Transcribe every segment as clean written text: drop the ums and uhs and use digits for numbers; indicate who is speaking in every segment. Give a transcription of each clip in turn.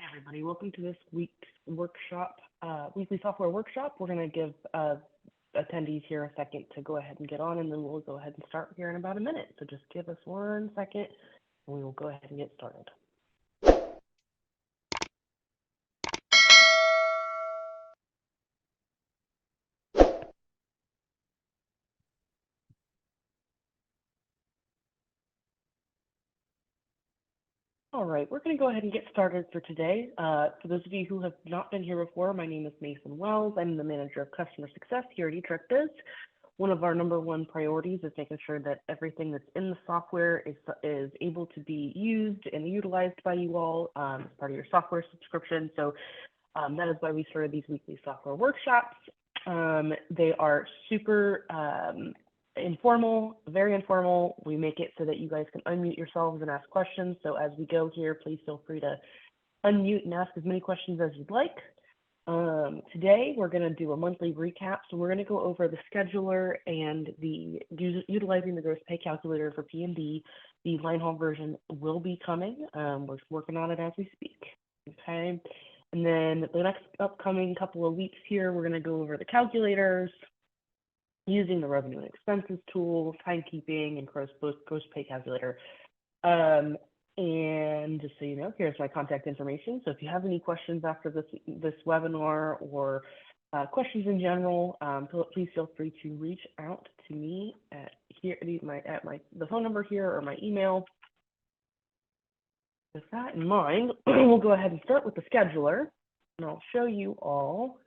Speaker 1: Everybody. Welcome to this week's workshop, weekly software workshop. We're going to give attendees here a second to go ahead and get on, and then we'll go ahead and start here in about a minute. So just give us 1 second, and we will go ahead and get started. All right, we're going to go ahead and get started for today. For those of you who have not been here before, my name is Mason Wells. I'm the manager of customer success here at eTrickBiz. One of our number one priorities is making sure that everything that's in the software is able to be used and utilized by you all as part of your software subscription. So that is why we started these weekly software workshops. They are super informal, very informal. We make it so that you guys can unmute yourselves and ask questions. So as we go here, please feel free to unmute and ask as many questions as you'd like. Today, we're going to do a monthly recap. So we're going to go over the scheduler and the utilizing the gross pay calculator for P&D. The line haul version will be coming. We're working on it as we speak. Okay. And then the next upcoming couple of weeks here, we're going to go over the calculators, using the revenue and expenses tool, timekeeping, and gross pay calculator. And just so you know, here's my contact information. So if you have any questions after this webinar or questions in general, please feel free to reach out to me at the phone number here or my email. With that in mind, we'll go ahead and start with the scheduler, and I'll show you all.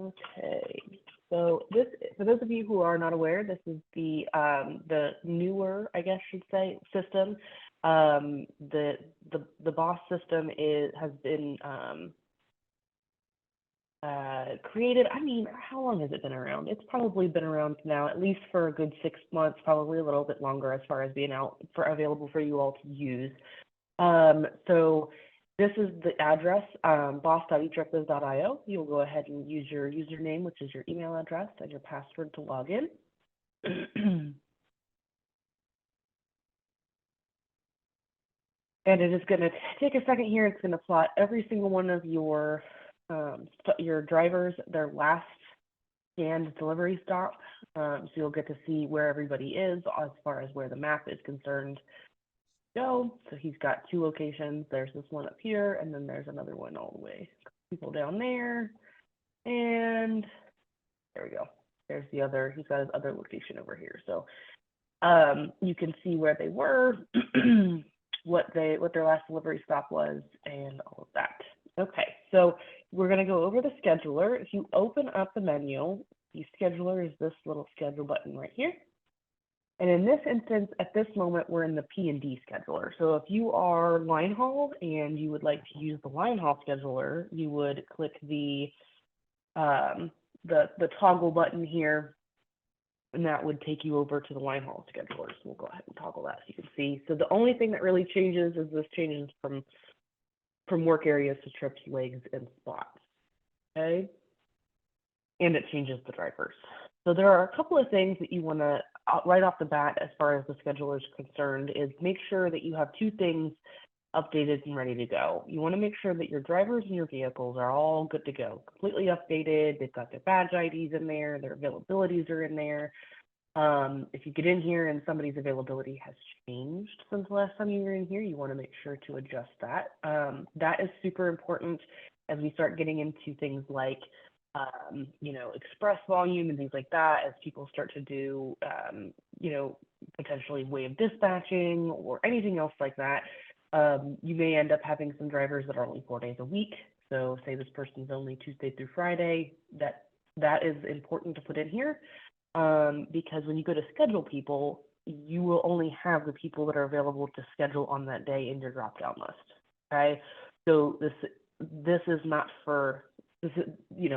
Speaker 1: Okay, so this, for those of you who are not aware, this is the newer, I guess should say, system. The BOSS system has been created. I mean, how long has it been around? It's probably been around now at least for a good 6 months, probably a little bit longer as far as being available for you all to use. So this is the address, boss.etrickbiz.io. You'll go ahead and use your username, which is your email address, and your password to log in. And it is going to take a second here. It's going to plot every single one of your drivers, their last scanned delivery stop. So you'll get to see where everybody is as far as where the map is concerned. So he's got 2 locations. There's this one up here, and then there's another one all the way. People down there, and there we go. There's the other. He's got his other location over here. So you can see where they were, what their last delivery stop was, and all of that. Okay, so we're going to go over the scheduler. If you open up the menu, the scheduler is this little schedule button right here. And in this instance, at this moment, we're in the P&D scheduler. So if you are line haul and you would like to use the line haul scheduler, you would click the toggle button here, and that would take you over to the line haul scheduler. So we'll go ahead and toggle that so you can see. So the only thing that really changes is this changes from work areas to trips, legs, and spots. Okay, and it changes the drivers. So there are a couple of things that you want to, right off the bat, as far as the scheduler is concerned, is make sure that you have 2 things updated and ready to go. You want to make sure that your drivers and your vehicles are all good to go, completely updated. They've got their badge IDs in there, their availabilities are in there. If you get in here and somebody's availability has changed since the last time you were in here, you want to make sure to adjust that. That is super important as we start getting into things like express volume and things like that, as people start to do, potentially wave dispatching or anything else like that. You may end up having some drivers that are only 4 days a week. So say this person's only Tuesday through Friday, that is important to put in here, because when you go to schedule people, you will only have the people that are available to schedule on that day in your drop-down list. Okay, so this is not for, this is,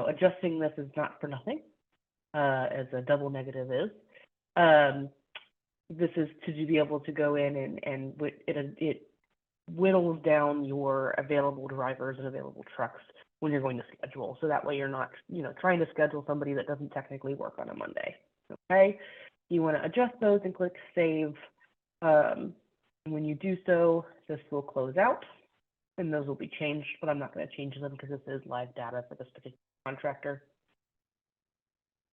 Speaker 1: adjusting this is not for nothing, as a double negative is. This is to be able to go in and it whittles down your available drivers and available trucks when you're going to schedule. So that way you're not, trying to schedule somebody that doesn't technically work on a Monday. Okay, you want to adjust those and click save. When you do so, this will close out and those will be changed, but I'm not going to change them because this is live data for this particular contractor.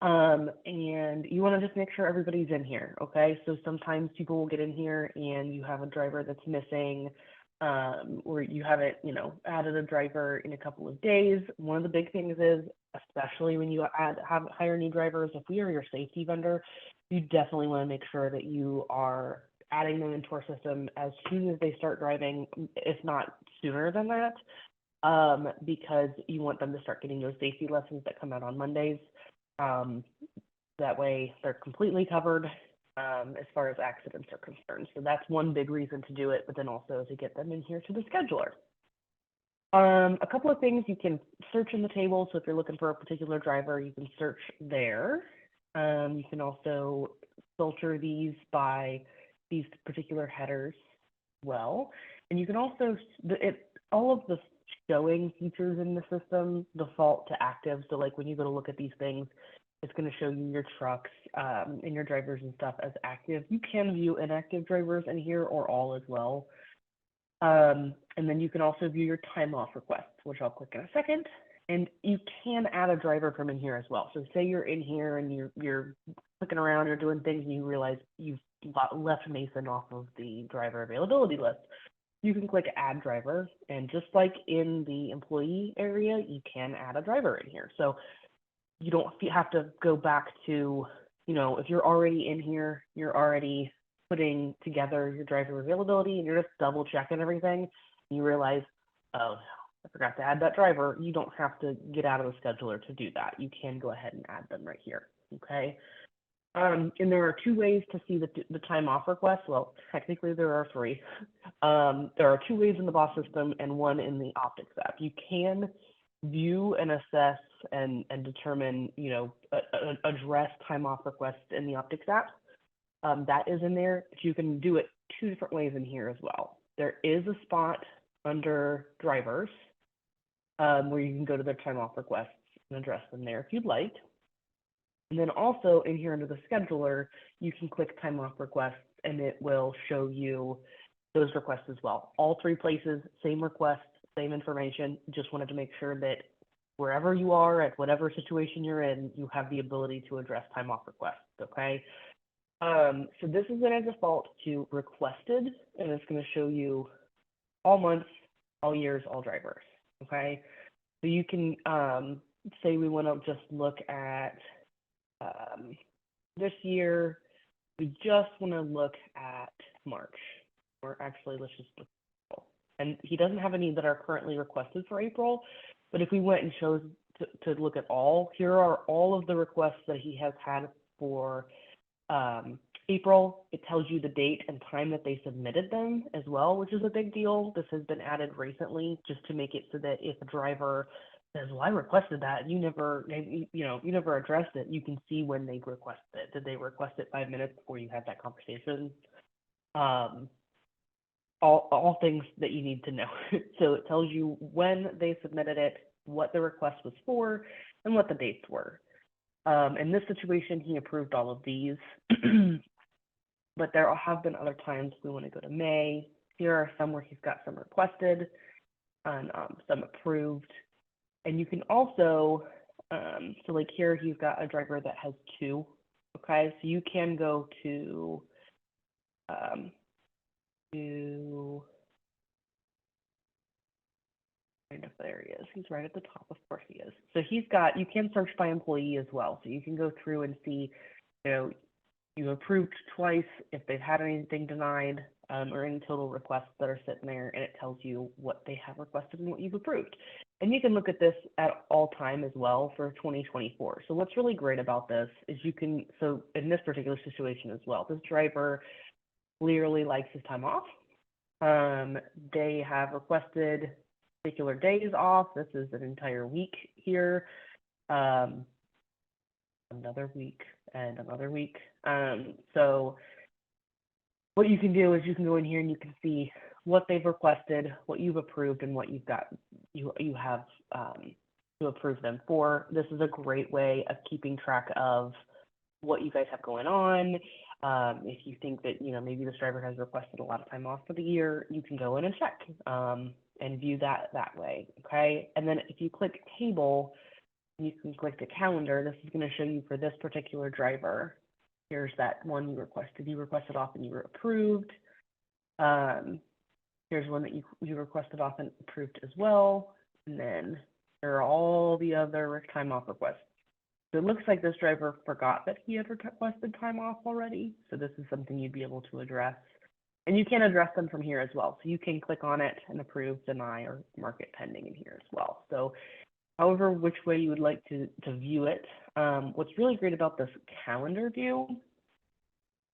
Speaker 1: And you want to just make sure everybody's in here, okay? So sometimes people will get in here and you have a driver that's missing, or you haven't, added a driver in a couple of days. One of the big things is, especially when you hire new drivers, if we are your safety vendor, you definitely want to make sure that you are adding them into our system as soon as they start driving, if not sooner than that, because you want them to start getting those safety lessons that come out on Mondays. That way they're completely covered as far as accidents are concerned. So that's one big reason to do it, but then also to get them in here to the scheduler. A couple of things, you can search in the table. So if you're looking for a particular driver, you can search there. You can also filter these by these particular headers as well. And you can also, all of the showing features in the system default to active. So like when you go to look at these things, it's going to show you your trucks and your drivers and stuff as active. You can view inactive drivers in here or all as well. And then you can also view your time off requests, which I'll click in a second. And you can add a driver from in here as well. So say you're in here and you're clicking around, you're doing things, and you realize you've left Mason off of the driver availability list. You can click add driver, and just like in the employee area, you can add a driver in here. So you don't have to go back to, if you're already in here, you're already putting together your driver availability and you're just double checking everything, and you realize, oh, I forgot to add that driver. You don't have to get out of the scheduler to do that. You can go ahead and add them right here, okay? And there are two ways to see the time off request. Well, technically there are three. There are two ways in the boss system and one in the Optics app. You can view and assess and determine, address time off requests in the Optics app. That is in there, but you can do it two different ways in here as well. There is a spot under drivers where you can go to their time off requests and address them there if you'd like. And then also in here under the scheduler, you can click time off requests and it will show you those requests as well. All three places, same request, same information. Just wanted to make sure that wherever you are, at whatever situation you're in, you have the ability to address time off requests, okay? So this is going to default to requested, and it's going to show you all months, all years, all drivers, okay? So you can say we want to just look at this year, we just want to look at March, or actually let's just look at April. And he doesn't have any that are currently requested for April, but if we went and chose to look at all, here are all of the requests that he has had for April. It tells you the date and time that they submitted them as well, which is a big deal. This has been added recently just to make it so that if a driver says, well, I requested that, and you never addressed it, you can see when they requested it. Did they request it 5 minutes before you had that conversation? All things that you need to know. So it tells you when they submitted it, what the request was for, and what the dates were. In this situation, he approved all of these, but there have been other times. We want to go to May. Here are some where he's got some requested and some approved. And you can also, so like here, he's got a driver that has 2, okay? So you can go to there he is. He's right at the top, of course he is. So he's got, you can search by employee as well. So you can go through and see, you approved twice, if they've had anything denied, or any total requests that are sitting there, and it tells you what they have requested and what you've approved. And you can look at this at all time as well for 2024. So what's really great about this is you can, so in this particular situation as well, this driver clearly likes his time off. They have requested particular days off. This is an entire week here. Another week and another week. So what you can do is you can go in here and you can see what they've requested, what you've approved, and what you've got, you have to approve them for. This is a great way of keeping track of what you guys have going on. If you think that, maybe this driver has requested a lot of time off for the year, you can go in and check and view that way, okay? And then if you click table, you can click the calendar. This is going to show you for this particular driver. Here's that one you requested. You requested off and you were approved. Here's one that you requested off and approved as well. And then there are all the other time off requests. So it looks like this driver forgot that he had requested time off already. So this is something you'd be able to address. And you can address them from here as well. So you can click on it and approve, deny, or mark it pending in here as well. So however, which way you would like to view it. What's really great about this calendar view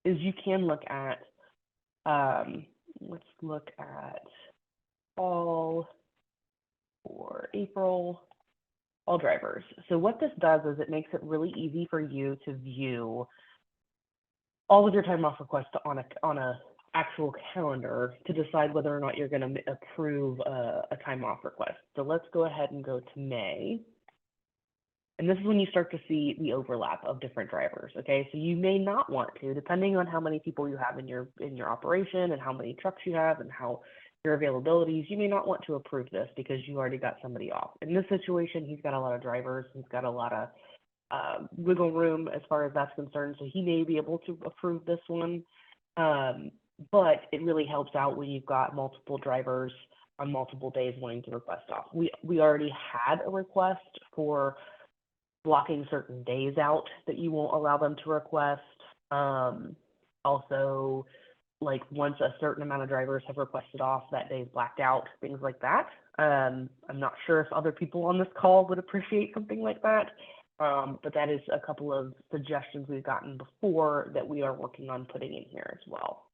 Speaker 1: is you can look at, let's look at all for April, all drivers. So what this does is it makes it really easy for you to view all of your time off requests on a actual calendar to decide whether or not you're going to approve a time off request. So let's go ahead and go to May. And this is when you start to see the overlap of different drivers, okay? So you may not want to, depending on how many people you have in your operation and how many trucks you have and how your availabilities, you may not want to approve this because you already got somebody off. In this situation, he's got a lot of drivers. He's got a lot of wiggle room as far as that's concerned. So he may be able to approve this one. But it really helps out when you've got multiple drivers on multiple days wanting to request off. We already had a request for blocking certain days out that you won't allow them to request. Also, like once a certain amount of drivers have requested off, that day is blacked out, things like that. I'm not sure if other people on this call would appreciate something like that. But that is a couple of suggestions we've gotten before that we are working on putting in here as well.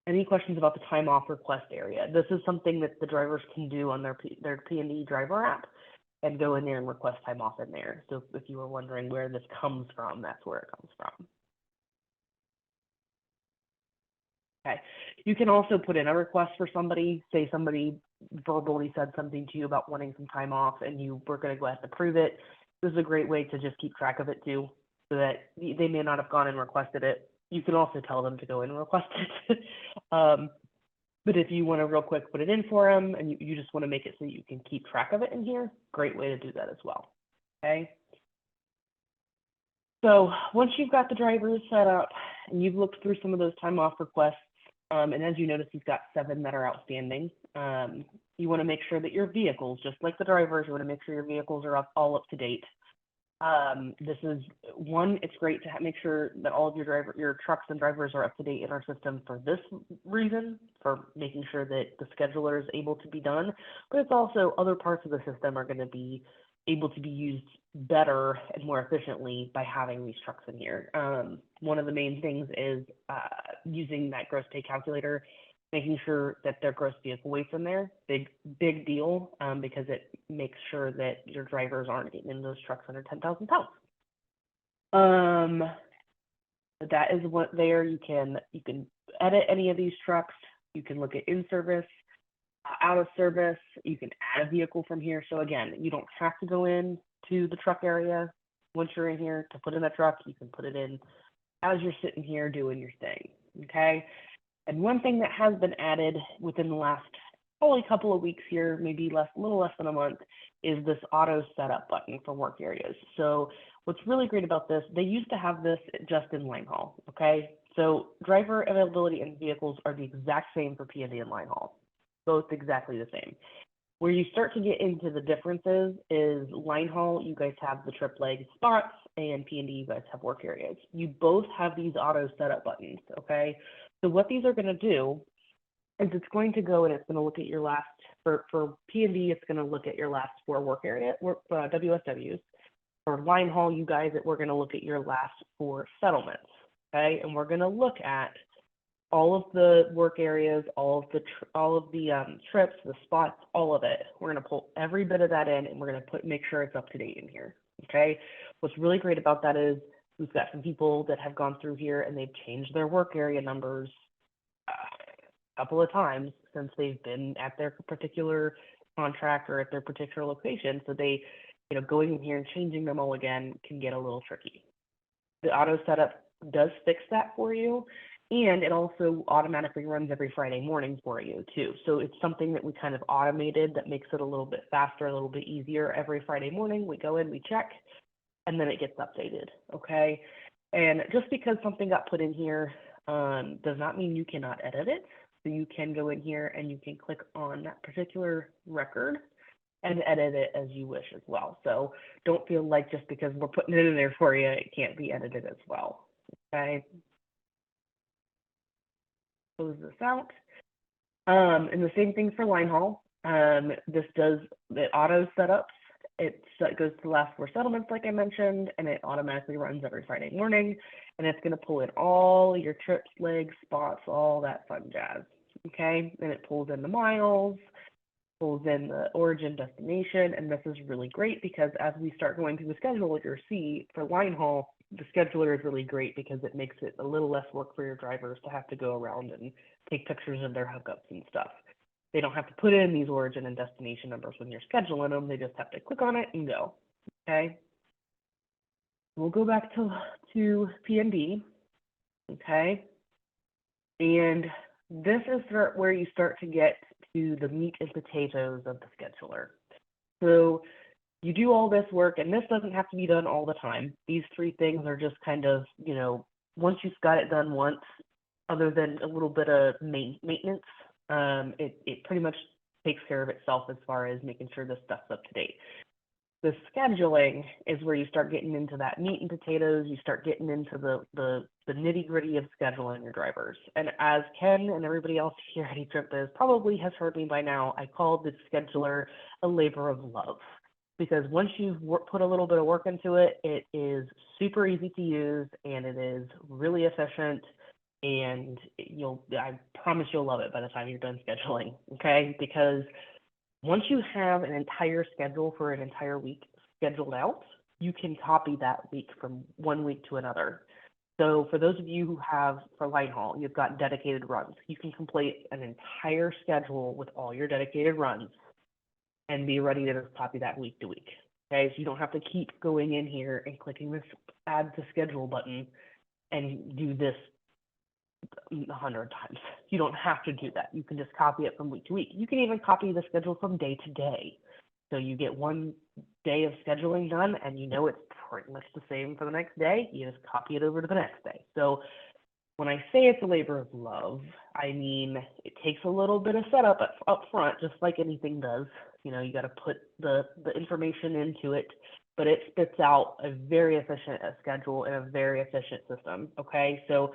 Speaker 1: Any questions about the time off request area? This is something that the drivers can do on their P&D driver app and go in there and request time off in there. So if you were wondering where this comes from, that's where it comes from. Okay. You can also put in a request for somebody. Say somebody verbally said something to you about wanting some time off and you were going to go ahead and approve it. This is a great way to just keep track of it too, so that they may not have gone and requested it. You can also tell them to go in and request it. But if you want to real quick put it in for them and you just want to make it so you can keep track of it in here, great way to do that as well. Okay. So once you've got the drivers set up and you've looked through some of those time off requests, and as you notice, you've got 7 that are outstanding. You want to make sure that your vehicles, just like the drivers, you want to make sure your vehicles are all up to date. This is one, it's great to make sure that all of your trucks and drivers are up to date in our system for this reason, for making sure that the scheduler is able to be done, but it's also other parts of the system are going to be able to be used better and more efficiently by having these trucks in here. One of the main things is using that gross pay calculator, making sure that their gross vehicle weight's in there. Big deal, because it makes sure that your drivers aren't getting in those trucks under 10,000 pounds. That is what there. You can edit any of these trucks. You can look at in service, out of service. You can add a vehicle from here. So again, you don't have to go in to the truck area once you're in here to put in a truck. You can put it in as you're sitting here doing your thing. Okay. And one thing that has been added within the last probably couple of weeks here, maybe a little less than a month, is this auto setup button for work areas. So what's really great about this, they used to have this just in line haul, okay? So driver availability and vehicles are the exact same for P&D and line haul, both exactly the same. Where you start to get into the differences is line haul, you guys have the trip leg spots, and P&D, you guys have work areas. You both have these auto setup buttons, okay? So what these are going to do is it's going to go and it's going to look at your last, for P&D, it's going to look at your last 4 work area, WSWs. For line haul, you guys, we're going to look at your last 4 settlements, okay? And we're going to look at all of the work areas, all of the trips, the spots, all of it. We're going to pull every bit of that in and we're going to make sure it's up to date in here, okay? What's really great about that is we've got some people that have gone through here and they've changed their work area numbers a couple of times since they've been at their particular contract or at their particular location. So they, going in here and changing them all again can get a little tricky. The auto setup does fix that for you, and it also automatically runs every Friday morning for you too. So it's something that we kind of automated that makes it a little bit faster, a little bit easier. Every Friday morning we go in, we check, and then it gets updated, okay? And just because something got put in here does not mean you cannot edit it. So you can go in here and you can click on that particular record and edit it as you wish as well. So don't feel like just because we're putting it in there for you, it can't be edited as well, okay? Close this out. And the same thing for line haul. This does the auto setups. It goes to the last 4 settlements, like I mentioned, and it automatically runs every Friday morning. And it's going to pull in all your trips, legs, spots, all that fun jazz. Okay, and it pulls in the miles, pulls in the origin destination, and this is really great because as we start going through the schedule, you'll see for line haul, the scheduler is really great because it makes it a little less work for your drivers to have to go around and take pictures of their hookups and stuff. They don't have to put in these origin and destination numbers when you're scheduling them. They just have to click on it and go, okay? We'll go back to P&D, okay? And this is where you start to get to the meat and potatoes of the scheduler. So you do all this work, and this doesn't have to be done all the time. These 3 things are just kind of, once you've got it done once, other than a little bit of maintenance, it pretty much takes care of itself as far as making sure this stuff's up to date. The scheduling is where you start getting into that meat and potatoes. You start getting into the nitty-gritty of scheduling your drivers. And as Ken and everybody else here at eTrip probably has heard me by now, I call the scheduler a labor of love. Because once you've put a little bit of work into it, it is super easy to use, and it is really efficient, and I promise you'll love it by the time you're done scheduling, okay? Because once you have an entire schedule for an entire week scheduled out, you can copy that week from one week to another. So for those of you who have, for line haul, you've got dedicated runs. You can complete an entire schedule with all your dedicated runs and be ready to copy that week to week. Okay, so you don't have to keep going in here and clicking this add to schedule button and do this 100 times. You don't have to do that. You can just copy it from week to week. You can even copy the schedule from day to day. So you get one day of scheduling done and it's pretty much the same for the next day. You just copy it over to the next day. So when I say it's a labor of love, I mean it takes a little bit of setup up front, just like anything does. You got to put the information into it, but it spits out a very efficient schedule and a very efficient system. Okay, so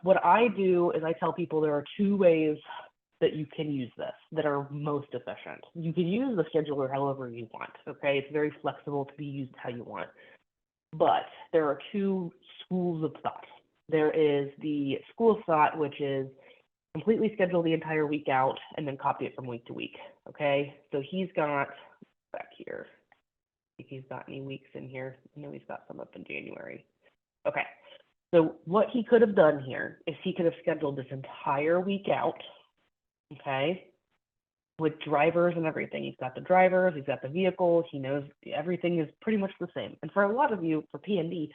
Speaker 1: what I do is I tell people there are 2 ways that you can use this that are most efficient. You can use the scheduler however you want. Okay, it's very flexible to be used how you want. But there are 2 schools of thought. There is the school of thought, which is completely schedule the entire week out and then copy it from week to week. Okay, so he's got back here. If he's got any weeks in here, I know he's got some up in January. Okay, so what he could have done here is he could have scheduled this entire week out. Okay, with drivers and everything. He's got the drivers, he's got the vehicles, he knows everything is pretty much the same. And for a lot of you, for P&D,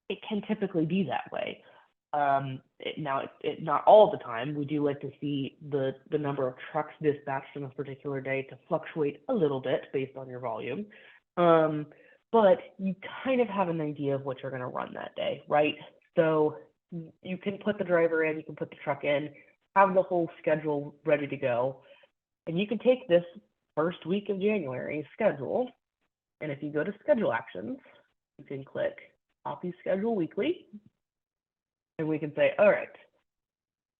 Speaker 1: it can typically be that way. Not all the time. We do like to see the number of trucks dispatched on a particular day to fluctuate a little bit based on your volume. But you kind of have an idea of what you're going to run that day, right? So you can put the driver in, you can put the truck in, have the whole schedule ready to go. And you can take this first week of January schedule, and if you go to schedule actions, you can click copy schedule weekly, and we can say, all right,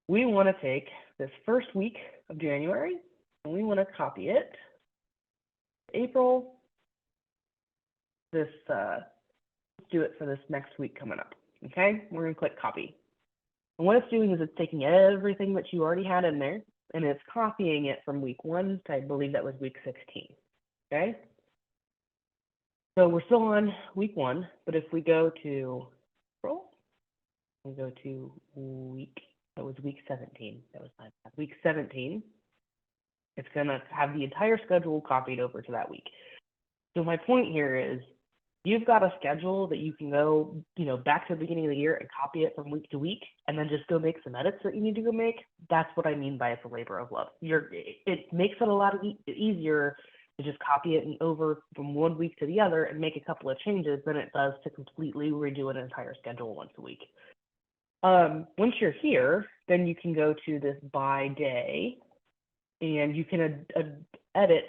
Speaker 1: we want to take this first week of January, and we want to copy it April, let's do it for this next week coming up, okay? We're going to click copy. And what it's doing is it's taking everything that you already had in there, and it's copying it from week 1 to, I believe that was week 16, okay? So we're still on week 1, but if we go to April, we go to week 17. That was my bad. Week 17. It's going to have the entire schedule copied over to that week. So my point here is you've got a schedule that you can go, back to the beginning of the year and copy it from week to week and then just go make some edits that you need to go make. That's what I mean by it's a labor of love. It makes it a lot easier to just copy it and over from one week to the other and make a couple of changes than it does to completely redo an entire schedule once a week. Once you're here, then you can go to this by day and you can edit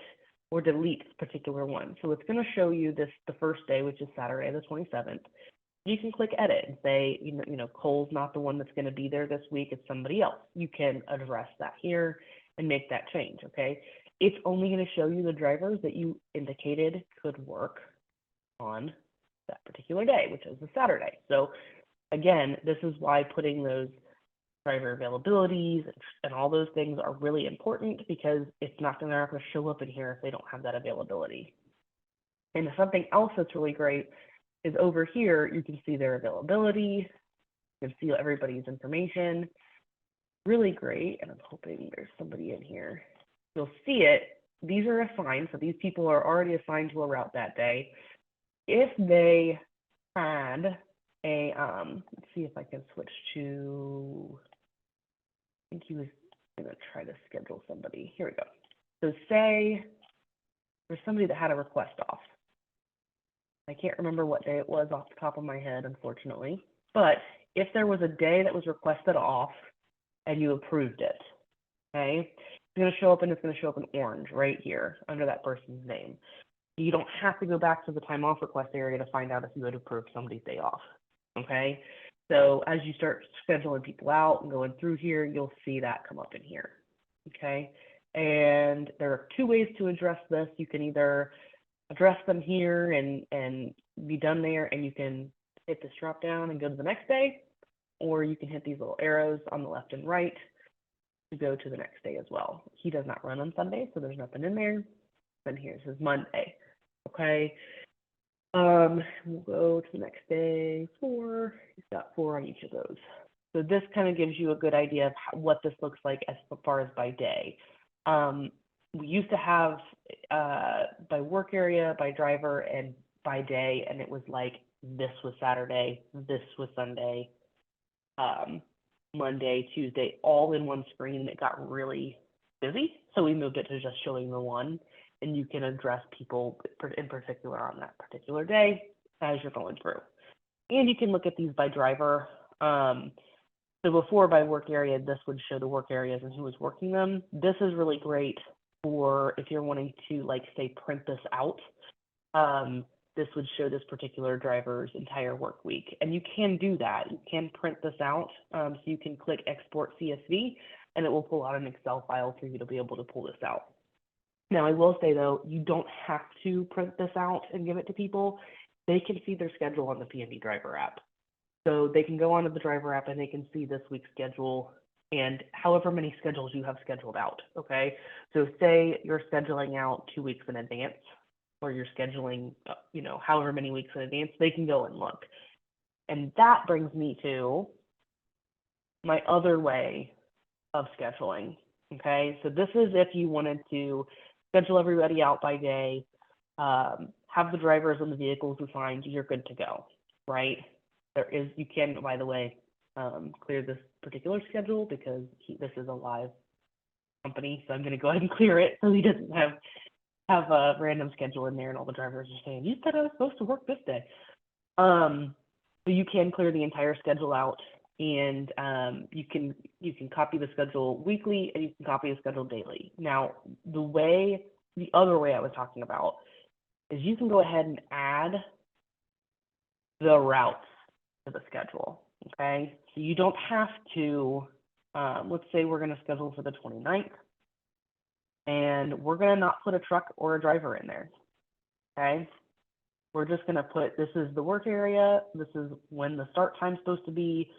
Speaker 1: or delete a particular one. So it's going to show you the first day, which is Saturday, the 27th. You can click edit and say, Cole's not the one that's going to be there this week, it's somebody else. You can address that here and make that change, okay? It's only going to show you the drivers that you indicated could work on that particular day, which is the Saturday. So again, this is why putting those driver availabilities and all those things are really important, because it's not going to show up in here if they don't have that availability. And something else that's really great is over here, you can see their availability, you can see everybody's information. Really great, and I'm hoping there's somebody in here. You'll see it. These are assigned, so these people are already assigned to a route that day. If they had a, let's see if I can switch to, I think he was going to try to schedule somebody. Here we go. So say there's somebody that had a request off. I can't remember what day it was off the top of my head, unfortunately. But if there was a day that was requested off and you approved it, okay, it's going to show up, and it's going to show up in orange right here under that person's name. You don't have to go back to the time off request area to find out if you had approved somebody's day off, okay? So as you start scheduling people out and going through here, you'll see that come up in here, okay? And there are two ways to address this. You can either address them here and be done there, and you can hit this drop down and go to the next day, or you can hit these little arrows on the left and right to go to the next day as well. He does not run on Sunday, so there's nothing in there. Then here's his Monday, okay? We'll go to the next day, 4. He's got 4 on each of those. So this kind of gives you a good idea of what this looks like as far as by day. We used to have by work area, by driver, and by day, and it was like this was Saturday, this was Sunday, Monday, Tuesday, all in one screen, and it got really busy. So we moved it to just showing the one, and you can address people in particular on that particular day as you're going through. And you can look at these by driver. So before by work area, this would show the work areas and who was working them. This is really great for if you're wanting to, like, say, print this out. This would show this particular driver's entire work week. And you can do that. You can print this out. So you can click Export CSV, and it will pull out an Excel file for you to be able to pull this out. Now, I will say, though, you don't have to print this out and give it to people. They can see their schedule on the P&D driver app. So they can go onto the driver app and they can see this week's schedule and however many schedules you have scheduled out, okay? So say you're scheduling out 2 weeks in advance, or you're scheduling, however many weeks in advance, they can go and look. And that brings me to my other way of scheduling, okay? So this is if you wanted to schedule everybody out by day, have the drivers and the vehicles assigned, you're good to go, right? You can, by the way, clear this particular schedule because this is a live company, so I'm going to go ahead and clear it so he doesn't have a random schedule in there and all the drivers are saying, you said I was supposed to work this day. So you can clear the entire schedule out, and you can copy the schedule weekly and you can copy the schedule daily. Now, the other way I was talking about is you can go ahead and add the routes to the schedule, okay? So you don't have to, let's say we're going to schedule for the 29th, and we're going to not put a truck or a driver in there, okay? We're just going to put, this is the work area, this is when the start time's supposed to be,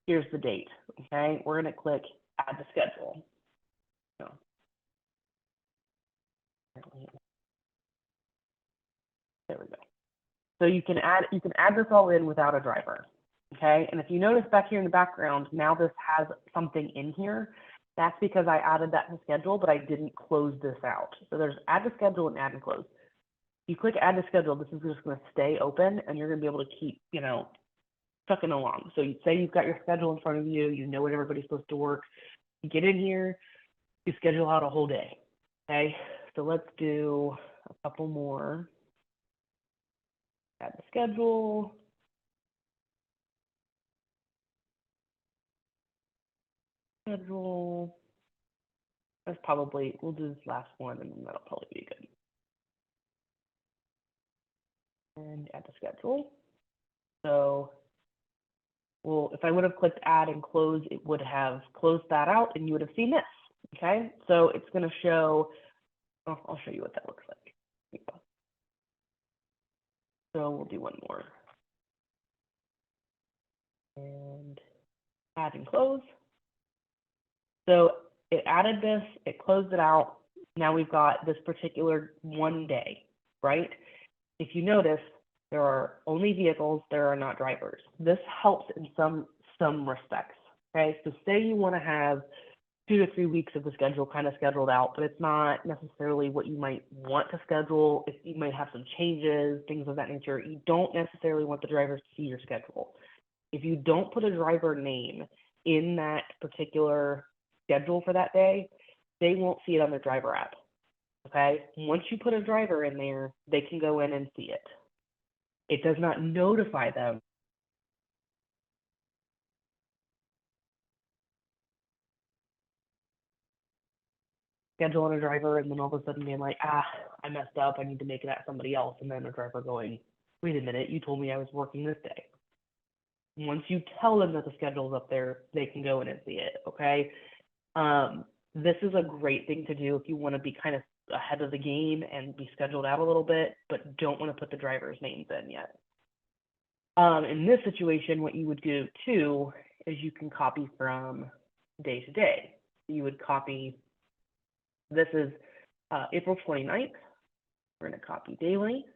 Speaker 1: here's the date, okay? We're going to click add to schedule. So, there we go. So you can add this all in without a driver, okay? And if you notice back here in the background, now this has something in here. That's because I added that to schedule, but I didn't close this out. So there's add to schedule and add and close. You click add to schedule, this is just going to stay open, and you're going to be able to keep, trucking along. So you say you've got your schedule in front of you, you know when everybody's supposed to work. You get in here, you schedule out a whole day. Okay, so let's do a couple more. Add the schedule. Schedule. That's probably, we'll do this last one and then that'll probably be good. And add the schedule. So, well, if I would have clicked add and close, it would have closed that out and you would have seen this. Okay, so it's going to show, I'll show you what that looks like. So we'll do one more. And add and close. So it added this, it closed it out. Now we've got this particular one day, right? If you notice, there are only vehicles, there are not drivers. This helps in some respects, okay? So say you want to have 2 to 3 weeks of the schedule kind of scheduled out, but it's not necessarily what you might want to schedule. If you might have some changes, things of that nature, you don't necessarily want the drivers to see your schedule. If you don't put a driver name in that particular schedule for that day, they won't see it on their driver app. Okay, once you put a driver in there, they can go in and see it. It does not notify them. Scheduling a driver and then all of a sudden being like, I messed up, I need to make it at somebody else, and then a driver going, wait a minute, you told me I was working this day. Once you tell them that the schedule's up there, they can go in and see it, okay? This is a great thing to do if you want to be kind of ahead of the game and be scheduled out a little bit, but don't want to put the driver's names in yet. In this situation, what you would do too is you can copy from day to day. You would copy, this is April 29th. We're going to copy daily.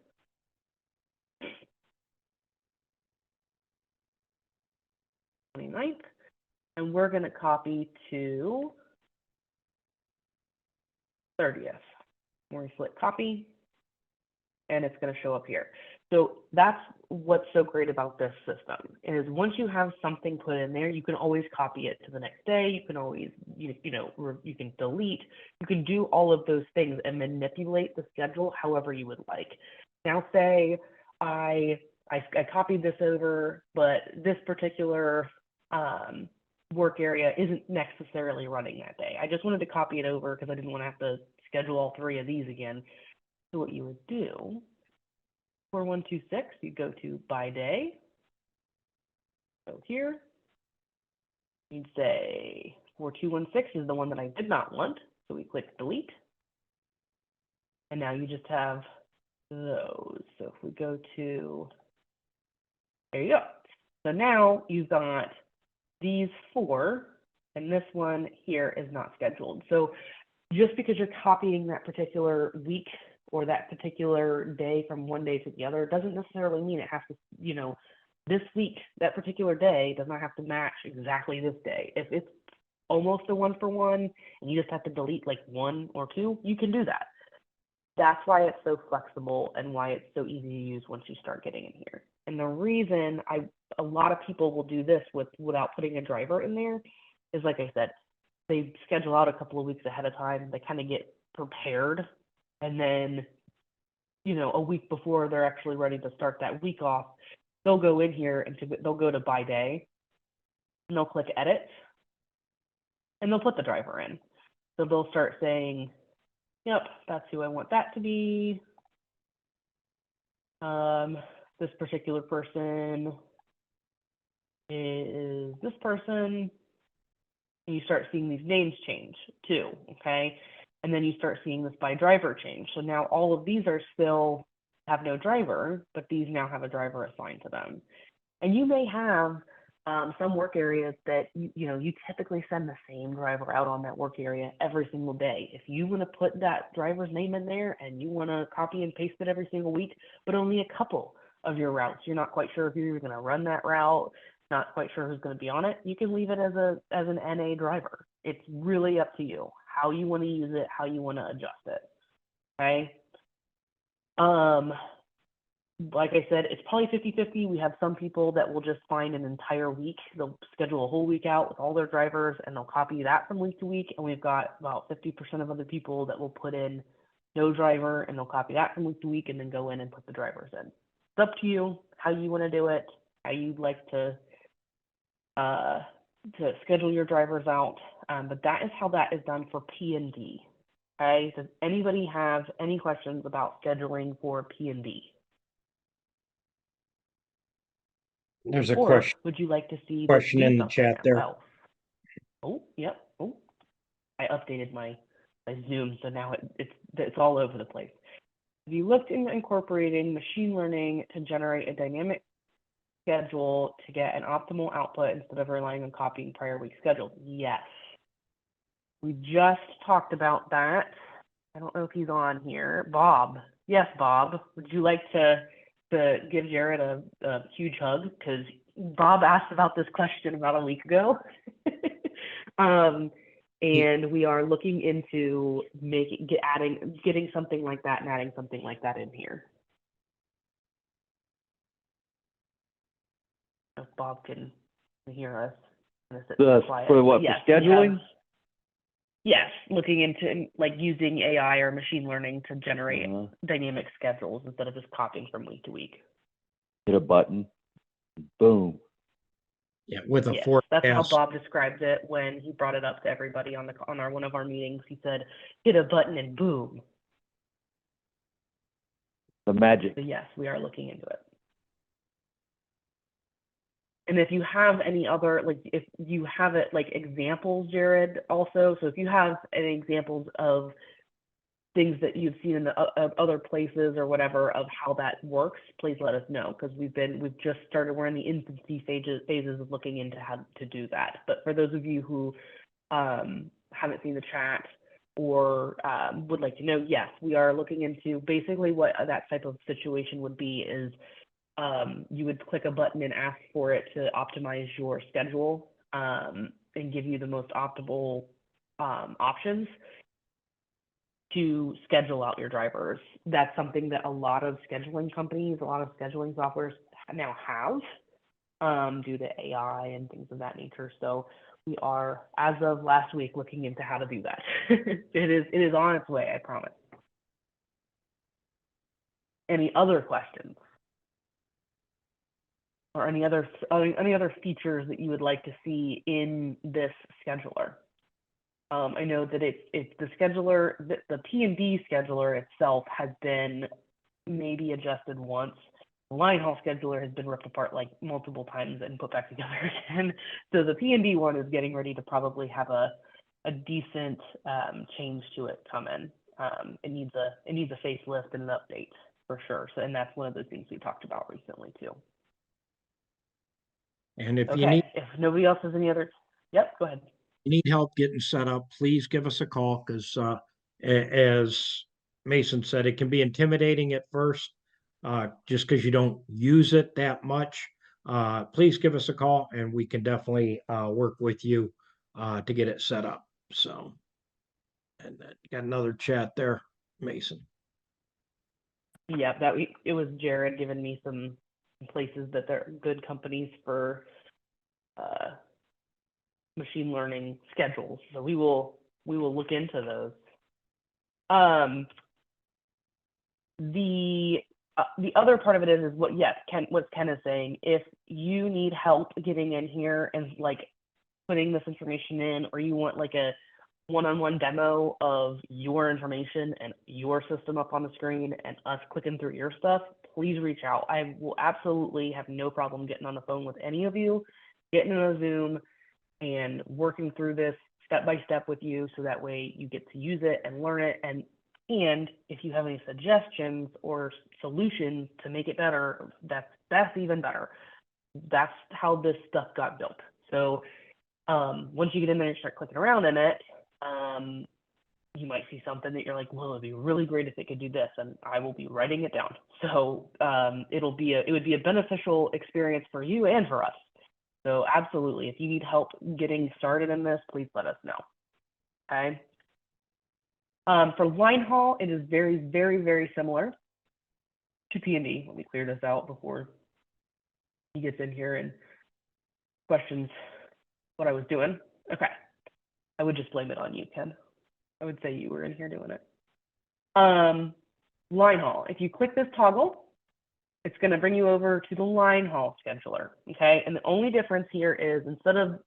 Speaker 1: And we're going to copy to 30th. We're going to select copy, and it's going to show up here. So that's what's so great about this system is once you have something put in there, you can always copy it to the next day. You can always, you can delete, you can do all of those things and manipulate the schedule however you would like. Now say I copied this over, but this particular work area isn't necessarily running that day. I just wanted to copy it over because I didn't want to have to schedule all 3 of these again. So what you would do, 4126, you go to by day. Go here. You'd say 4216 is the one that I did not want. So we click delete. And now you just have those. So if we go to, there you go. So now you've got these 4, and this one here is not scheduled. So just because you're copying that particular week or that particular day from one day to the other doesn't necessarily mean it has to, this week, that particular day does not have to match exactly this day. If it's almost a 1-for-1 and you just have to delete like 1 or 2, you can do that. That's why it's so flexible and why it's so easy to use once you start getting in here. And the reason a lot of people will do this without putting a driver in there is, like I said, they schedule out a couple of weeks ahead of time. They kind of get prepared. And then, a week before they're actually ready to start that week off, they'll go in here and they'll go to by day and they'll click edit and they'll put the driver in. So they'll start saying, yep, that's who I want that to be. This particular person is this person. And you start seeing these names change too, okay? And then you start seeing this by driver change. So now all of these are still have no driver, but these now have a driver assigned to them. And you may have some work areas that you typically send the same driver out on that work area every single day. If you want to put that driver's name in there and you want to copy and paste it every single week, but only a couple of your routes, you're not quite sure if you're going to run that route, not quite sure who's going to be on it, you can leave it as an NA driver. It's really up to you how you want to use it, how you want to adjust it. Okay. Like I said, it's probably 50-50. We have some people that will just find an entire week. They'll schedule a whole week out with all their drivers and they'll copy that from week to week. And we've got about 50% of other people that will put in no driver and they'll copy that from week to week and then go in and put the drivers in. It's up to you how you want to do it, how you'd like to schedule your drivers out. But that is how that is done for P&D. Okay. Does anybody have any questions about scheduling for P&D?
Speaker 2: There's a
Speaker 1: Or would you like to see
Speaker 2: question in the chat there.
Speaker 1: Oh, yep. Oh, I updated my Zoom, so now it's all over the place. Have you looked into incorporating machine learning to generate a dynamic schedule to get an optimal output instead of relying on copying prior week schedules? Yes. We just talked about that. I don't know if he's on here. Bob. Yes, Bob. Would you like to give Jared a huge hug? Because Bob asked about this question about a week ago. And we are looking into getting something like that and adding something like that in here. If Bob can hear us.
Speaker 3: For what, yes, for scheduling?
Speaker 1: Yes, looking into like using AI or machine learning to generate dynamic schedules instead of just copying from week to week.
Speaker 3: Hit a button, boom.
Speaker 2: Yeah, with a forecast.
Speaker 1: That's how Bob described it when he brought it up to everybody on one of our meetings. He said, "Hit a button and boom."
Speaker 3: The magic.
Speaker 1: So yes, we are looking into it. And if you have any other, like, if you have it like examples, Jared, also, so if you have any examples of things that you've seen in the other places or whatever of how that works, please let us know, because we've just started, we're in the infancy phases of looking into how to do that. But for those of you who haven't seen the chat or would like to know, yes, we are looking into basically what that type of situation would be is you would click a button and ask for it to optimize your schedule and give you the most optimal options to schedule out your drivers. That's something that a lot of scheduling companies, a lot of scheduling softwares now have due to AI and things of that nature. So we are, as of last week, looking into how to do that. It is on its way, I promise. Any other questions? Or any other features that you would like to see in this scheduler? I know that it's the scheduler, the P&D scheduler itself has been maybe adjusted once. The line haul scheduler has been ripped apart like multiple times and put back together again. So the P&D one is getting ready to probably have a decent change to it come in. It needs a facelift and an update for sure. So, and that's one of the things we talked about recently too.
Speaker 2: And if you need,
Speaker 1: if nobody else has any other, yep, go ahead.
Speaker 2: You need help getting set up, please give us a call, because as Mason said, it can be intimidating at first, just because you don't use it that much. Please give us a call and we can definitely work with you to get it set up. So, and then got another chat there, Mason.
Speaker 1: Yeah, it was Jared giving me some places that they're good companies for machine learning schedules. So we will look into those. The other part of it is what Ken is saying. If you need help getting in here and like putting this information in, or you want like a one-on-one demo of your information and your system up on the screen and us clicking through your stuff, please reach out. I will absolutely have no problem getting on the phone with any of you, getting in a Zoom and working through this step by step with you, so that way you get to use it and learn it. And if you have any suggestions or solutions to make it better, that's even better. That's how this stuff got built. So once you get in there and start clicking around in it, you might see something that you're like, well, it'd be really great if it could do this, and I will be writing it down. So it would be a beneficial experience for you and for us. So absolutely, if you need help getting started in this, please let us know. Okay. For line haul, it is very, very, very similar to P&D. Let me clear this out before he gets in here and questions what I was doing. Okay. I would just blame it on you, Ken. I would say you were in here doing it. Line haul. If you click this toggle, it's going to bring you over to the line haul scheduler. Okay. And the only difference here is instead of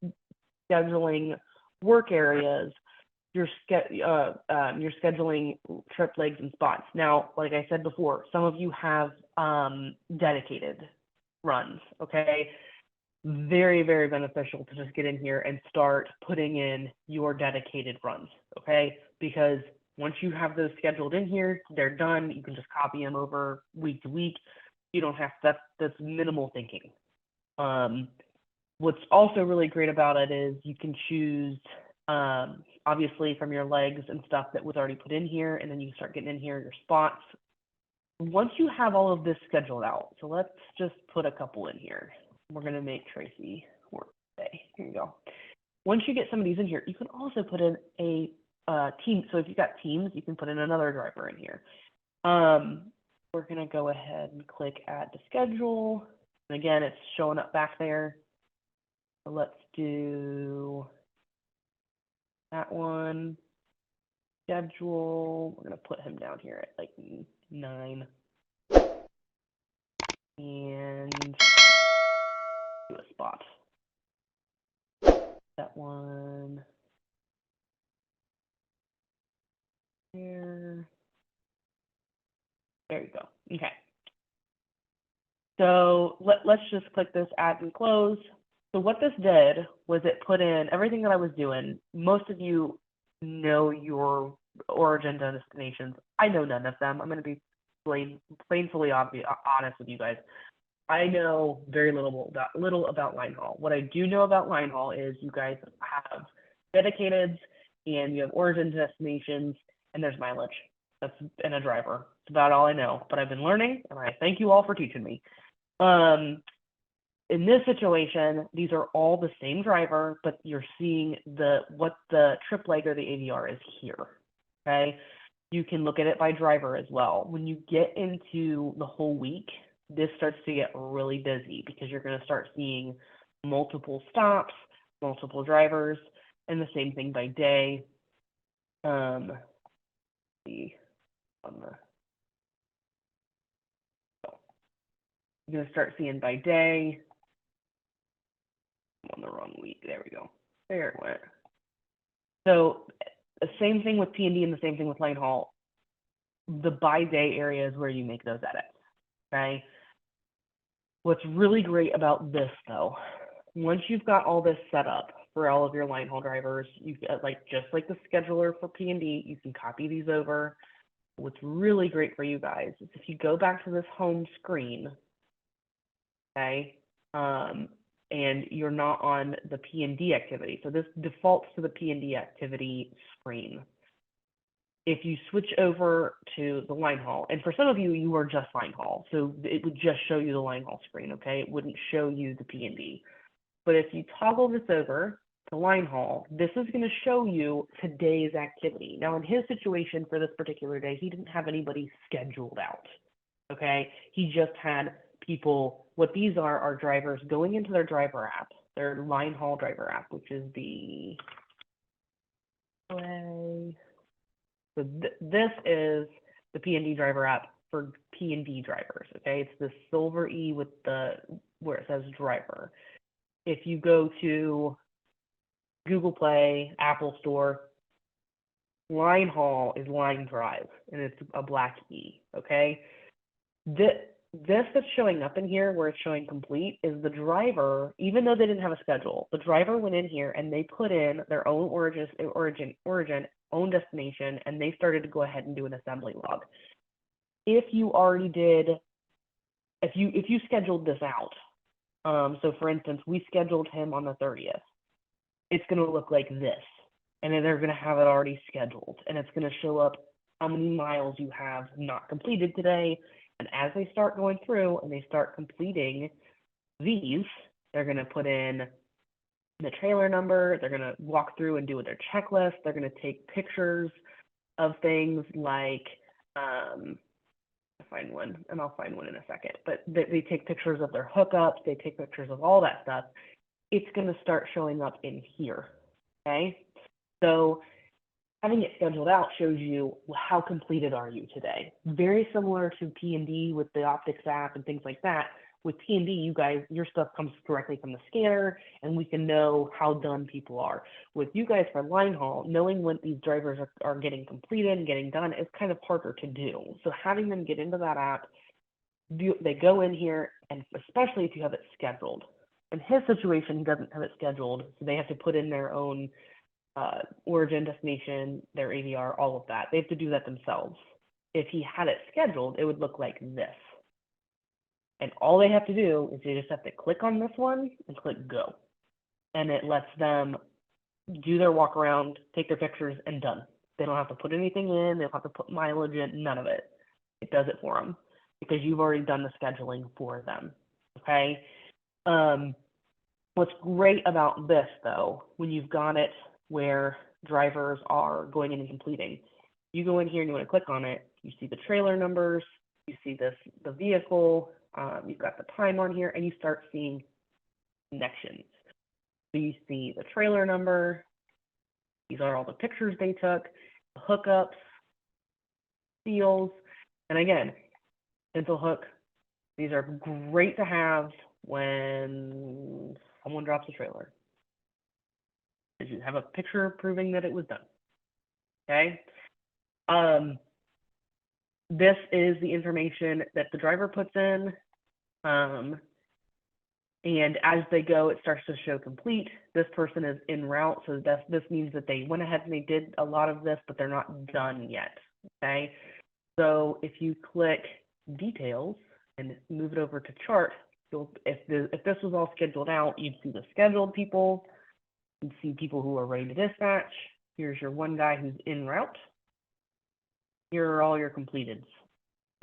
Speaker 1: scheduling work areas, you're scheduling trip legs and spots. Now, like I said before, some of you have dedicated runs, okay? Very, very beneficial to just get in here and start putting in your dedicated runs, okay? Because once you have those scheduled in here, they're done. You can just copy them over week to week. You don't have to, that's minimal thinking. What's also really great about it is you can choose obviously from your legs and stuff that was already put in here, and then you start getting in here your spots. Once you have all of this scheduled out, so let's just put a couple in here. We're going to make Tracy work today. Here you go. Once you get some of these in here, you can also put in a team. So if you've got teams, you can put in another driver in here. We're going to go ahead and click add to schedule. And again, it's showing up back there. So let's do that one. Schedule. We're going to put him down here at like 9. And do a spot. That one. There. There you go. Okay. So let's just click this add and close. So what this did was it put in everything that I was doing. Most of you know your origin destinations. I know none of them. I'm going to be plainly honest with you guys. I know very little about line haul. What I do know about line haul is you guys have dedicateds and you have origin destinations and there's mileage. That's and a driver. That's about all I know. But I've been learning, and I thank you all for teaching me. In this situation, these are all the same driver, but you're seeing what the trip leg or the ADR is here. Okay, you can look at it by driver as well. When you get into the whole week, this starts to get really busy because you're going to start seeing multiple stops, multiple drivers, and the same thing by day. You're going to start seeing by day. I'm on the wrong week. There we go. There it went. So the same thing with P&D and the same thing with line haul. The by day area is where you make those edits. Okay. What's really great about this though, once you've got all this set up for all of your line haul drivers, you just like the scheduler for P&D, you can copy these over. What's really great for you guys is if you go back to this home screen, okay, and you're not on the P&D activity. So this defaults to the P&D activity screen. If you switch over to the line haul, and for some of you, you are just line haul, so it would just show you the line haul screen, okay? It wouldn't show you the P&D. But if you toggle this over to line haul, this is going to show you today's activity. Now, in his situation for this particular day, he didn't have anybody scheduled out, okay? He just had people, what these are drivers going into their driver app, their line haul driver app, which is the so this is the P&D driver app for P&D drivers, okay? It's the silver E with where it says driver. If you go to Google Play, Apple Store, line haul is line drive, and it's a black E, okay? This that's showing up in here where it's showing complete is the driver, even though they didn't have a schedule, the driver went in here and they put in their own origin, own destination, and they started to go ahead and do an assembly log. If you already did, if you scheduled this out, so for instance, we scheduled him on the 30th, it's going to look like this, and then they're going to have it already scheduled, and it's going to show up how many miles you have not completed today. And as they start going through and they start completing these, They're going to put in the trailer number. They're going to walk through and do their checklist. They're going to take pictures of things like, I'll find one in a second, but they take pictures of their hookups. They take pictures of all that stuff. It's going to start showing up in here, okay? So having it scheduled out shows you how completed are you today. Very similar to P&D with the Optics app and things like that. With P&D, you guys, your stuff comes directly from the scanner, and we can know how done people are. With you guys for line haul, knowing when these drivers are getting completed and getting done is kind of harder to do. So having them get into that app, they go in here, and especially if you have it scheduled. In his situation, he doesn't have it scheduled, so they have to put in their own origin, destination, their AVR, all of that. They have to do that themselves. If he had it scheduled, it would look like this. And all they have to do is they just have to click on this one and click go. And it lets them do their walk around, take their pictures, and done. They don't have to put anything in. They don't have to put mileage in, none of it. It does it for them because you've already done the scheduling for them, okay? What's great about this, though, when you've got it where drivers are going in and completing, you go in here and you want to click on it, you see the trailer numbers, you see the vehicle, you've got the time on here, and you start seeing connections. So you see the trailer number, these are all the pictures they took, the hookups, seals, and again, dental hook, these are great to have when someone drops a trailer. You have a picture proving that it was done, okay? This is the information that the driver puts in, and as they go, it starts to show complete. This person is en route, so this means that they went ahead and they did a lot of this, but they're not done yet, okay? So if you click details and move it over to chart, if this was all scheduled out, you'd see the scheduled people, you'd see people who are ready to dispatch. Here's your one guy who's en route. Here are all your completeds.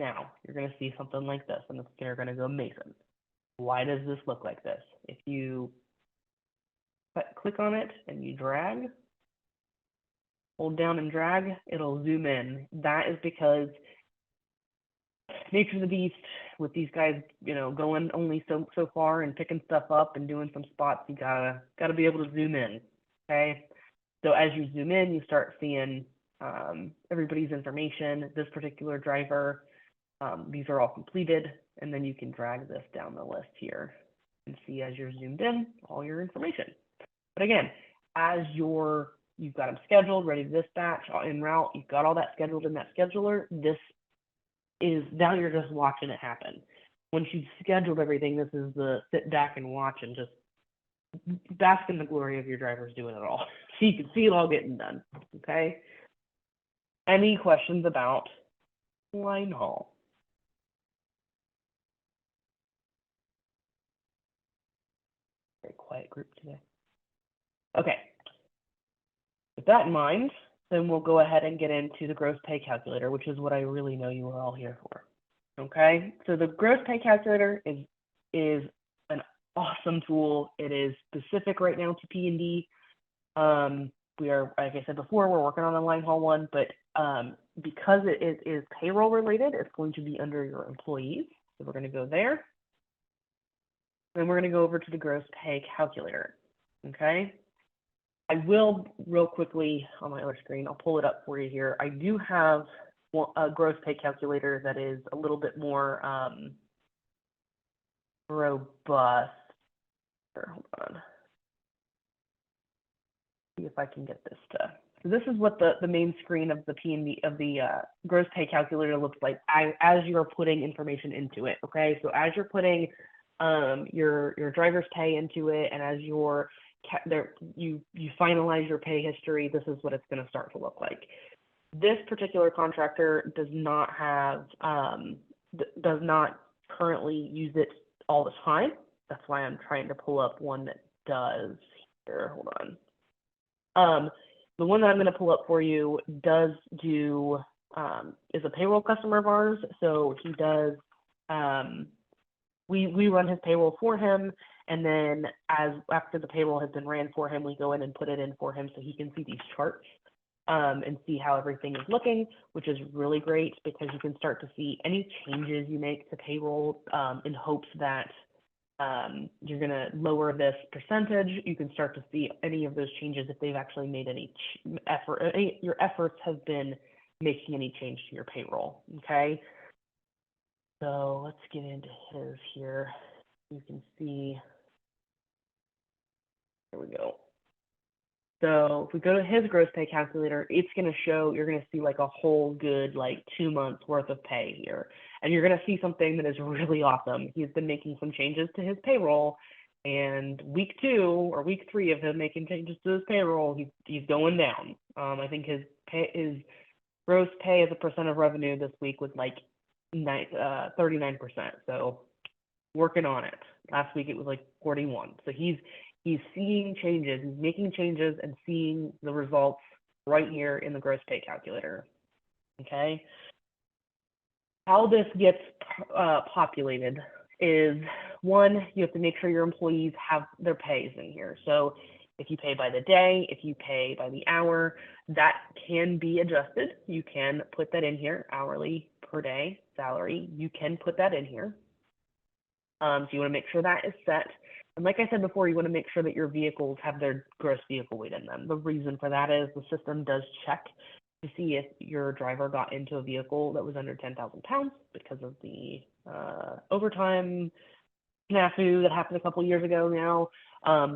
Speaker 1: Now, you're going to see something like this, and they're going to go, Mason, why does this look like this? If you click on it and you drag, hold down and drag, it'll zoom in. That is because nature of the beast, with these guys, you know, going only so far and picking stuff up and doing some spots, you gotta be able to zoom in, okay? So as you zoom in, you start seeing everybody's information. This particular driver, these are all completed, and then you can drag this down the list here and see as you're zoomed in all your information. But again, as you've got them scheduled, ready to dispatch, en route, you've got all that scheduled in that scheduler. This is now you're just watching it happen. Once you've scheduled everything, this is the sit back and watch and just bask in the glory of your drivers doing it all. So you can see it all getting done, okay? Any questions about line haul? Very quiet group today. Okay. With that in mind, then we'll go ahead and get into the gross pay calculator, which is what I really know you are all here for. Okay, so the gross pay calculator is an awesome tool. It is specific right now to P&D. We are, like I said before, we're working on a line haul one, but because it is payroll related, it's going to be under your employees. So we're going to go there. Then we're going to go over to the gross pay calculator. Okay. I will real quickly on my other screen, I'll pull it up for you here. I do have a gross pay calculator that is a little bit more robust. Here, hold on. See if I can get this to. So this is what the main screen of the P&D of the gross pay calculator looks like as you're putting information into it. Okay, so as you're putting your driver's pay into it, and as you finalize your pay history, this is what it's going to start to look like. This particular contractor does not have does not currently use it all the time. That's why I'm trying to pull up one that does here. Hold on. The one that I'm going to pull up for you does do is a payroll customer of ours, so he does we run his payroll for him, and then after the payroll has been ran for him, we go in and put it in for him so he can see these charts and see how everything is looking, which is really great because you can start to see any changes you make to payroll in hopes that you're going to lower this percentage. You can start to see any of those changes if they've actually made any effort, your efforts have been making any change to your payroll, okay? So let's get into his here. You can see, there we go. So if we go to his gross pay calculator, it's going to show, you're going to see like a whole good like 2 months worth of pay here. And you're going to see something that is really awesome. He's been making some changes to his payroll, and week 2 or week 3 of him making changes to his payroll, he's going down. I think his gross pay as a percent of revenue this week was like 39%. So working on it. Last week it was like 41. So he's seeing changes, he's making changes and seeing the results right here in the gross pay calculator. Okay. How this gets populated is, one, you have to make sure your employees have their pays in here. So if you pay by the day, if you pay by the hour, that can be adjusted. You can put that in here, hourly, per day, salary. You can put that in here. So you want to make sure that is set. And like I said before, you want to make sure that your vehicles have their gross vehicle weight in them. The reason for that is the system does check to see if your driver got into a vehicle that was under 10,000 pounds because of the overtime snafu that happened a couple years ago now.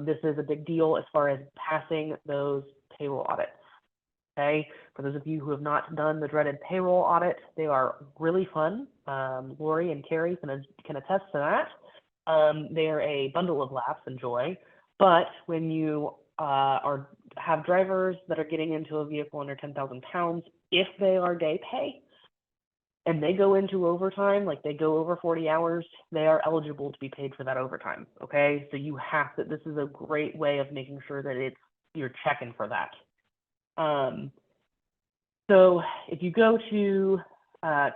Speaker 1: This is a big deal as far as passing those payroll audits. Okay, for those of you who have not done the dreaded payroll audit, they are really fun. Lori and Carrie can attest to that. They are a bundle of laughs and joy. But when you have drivers that are getting into a vehicle under 10,000 pounds, if they are day pay and they go into overtime, like they go over 40 hours, they are eligible to be paid for that overtime. Okay, so you have to. This is a great way of making sure that you're checking for that. So if you go to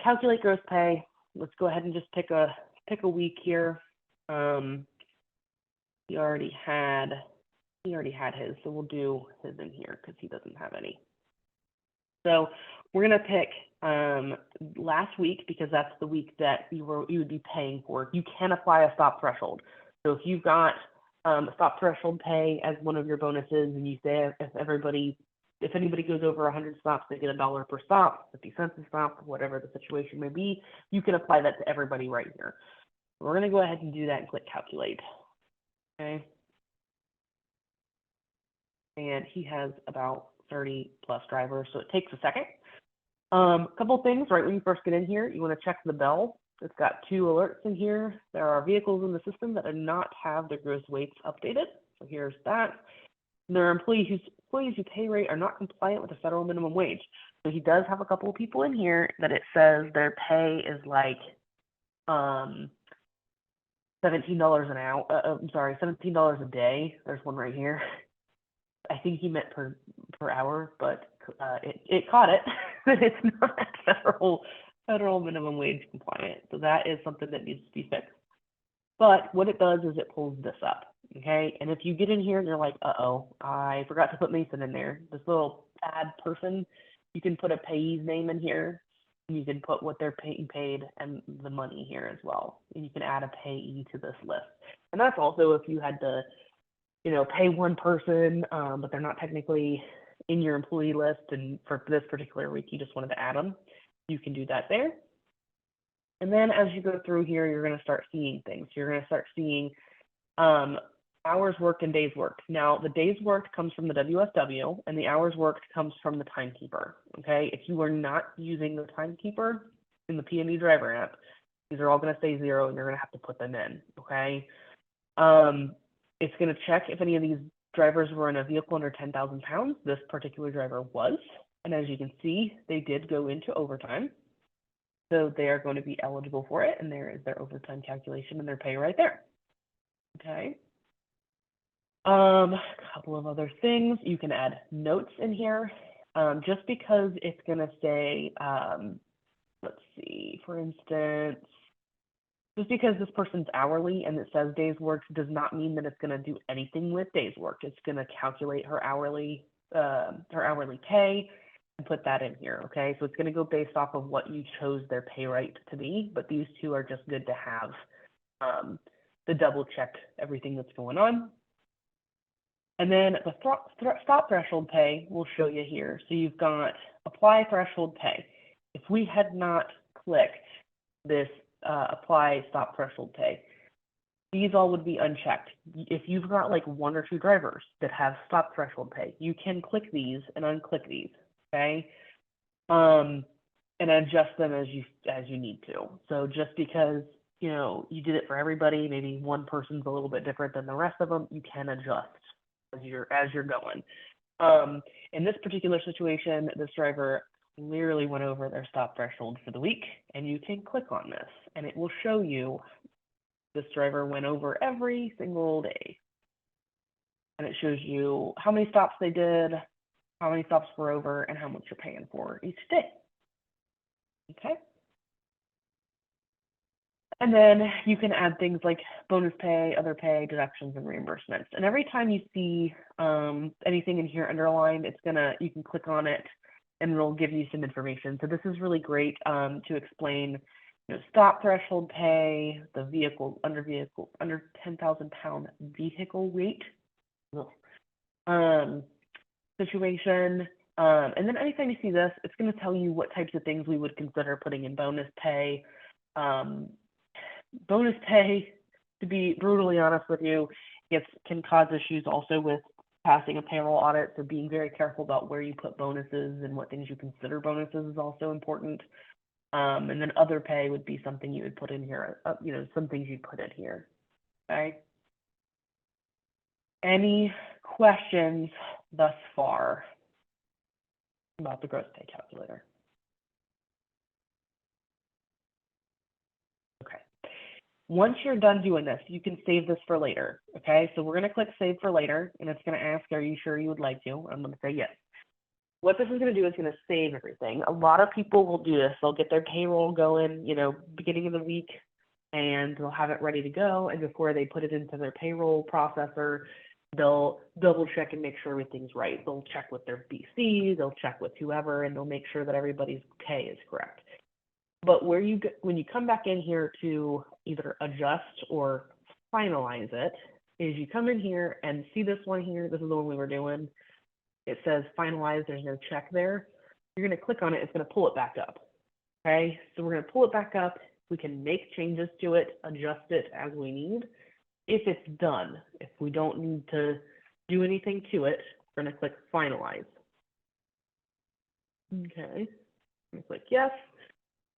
Speaker 1: calculate gross pay, let's go ahead and just pick a week here. He already had his, so we'll do his in here because he doesn't have any. So we're gonna pick last week because that's the week that you would be paying for. You can apply a stop threshold. So if you've got a stop threshold pay as one of your bonuses, and you say if anybody goes over 100 stops, they get $1 per stop, 50 cents a stop, whatever the situation may be, you can apply that to everybody right here. We're going to go ahead and do that and click calculate. Okay. And he has about 30 plus drivers, so it takes a second. A couple things right when you first get in here, you want to check the bell. It's got 2 alerts in here. There are vehicles in the system that do not have their gross weights updated. So here's that. There are employees whose pay rate are not compliant with the federal minimum wage. So he does have a couple of people in here that it says their pay is like $17 an hour. $17 a day. There's one right here. I think he meant per hour, but it caught it. It's not federal minimum wage compliant. So that is something that needs to be fixed. But what it does is it pulls this up. Okay, and if you get in here and you're like, uh-oh, I forgot to put Mason in there, this little add person, you can put a payee's name in here, and you can put what they're paid and the money here as well. And you can add a payee to this list. And that's also if you had to, pay one person, but they're not technically in your employee list, and for this particular week, you just wanted to add them, you can do that there. And then as you go through here, you're going to start seeing things. You're going to start seeing hours worked and days worked. Now, the days worked comes from the WSW, and the hours worked comes from the timekeeper. Okay, if you are not using the timekeeper in the P&E driver app, these are all going to say 0, and you're going to have to put them in. Okay, it's going to check if any of these drivers were in a vehicle under 10,000 pounds. This particular driver was, and as you can see, they did go into overtime, so they are going to be eligible for it, and there is their overtime calculation and their pay right there. Okay. A couple of other things. You can add notes in here. Just because it's going to say, let's see, for instance, Just because this person's hourly and it says days worked does not mean that it's going to do anything with days worked. It's going to calculate her hourly pay and put that in here, okay? So it's going to go based off of what you chose their pay rate to be, but these two are just good to have to double check everything that's going on. And then the stop threshold pay we'll show you here. So you've got apply threshold pay. If we had not clicked this apply stop threshold pay, these all would be unchecked. If you've got like 1 or 2 drivers that have stop threshold pay, you can click these and unclick these, okay? And adjust them as you need to. So just because you did it for everybody, maybe one person's a little bit different than the rest of them, you can adjust as you're going. In this particular situation, this driver clearly went over their stop threshold for the week, and you can click on this and it will show you this driver went over every single day, and it shows you how many stops they did, how many stops were over, and how much you're paying for each day. Okay. And then you can add things like bonus pay, other pay, deductions, and reimbursements. And every time you see anything in here underlined, you can click on it and it'll give you some information. So this is really great to explain stop threshold pay, the under 10,000 pound vehicle weight situation. And then anytime you see this, it's going to tell you what types of things we would consider putting in bonus pay. Bonus pay, to be brutally honest with you, can cause issues also with passing a payroll audit. So being very careful about where you put bonuses and what things you consider bonuses is also important. And then other pay would be something you would put in here, some things you'd put in here. Okay. Any questions thus far about the gross pay calculator? Okay. Once you're done doing this, you can save this for later. Okay. So we're going to click save for later, and it's going to ask, are you sure you would like to? I'm going to say yes. What this is going to do is going to save everything. A lot of people will do this. They'll get their payroll going, beginning of the week, and they'll have it ready to go. And before they put it into their payroll processor, they'll double check and make sure everything's right. They'll check with their BC, they'll check with whoever, and they'll make sure that everybody's pay is correct. But when you come back in here to either adjust or finalize it, is you come in here and see this one here. This is the one we were doing. It says finalize, there's no check there. You're going to click on it, it's going to pull it back up. Okay, so we're going to pull it back up. We can make changes to it, adjust it as we need. If it's done, if we don't need to do anything to it, we're going to click finalize. Okay, I'm going to click yes.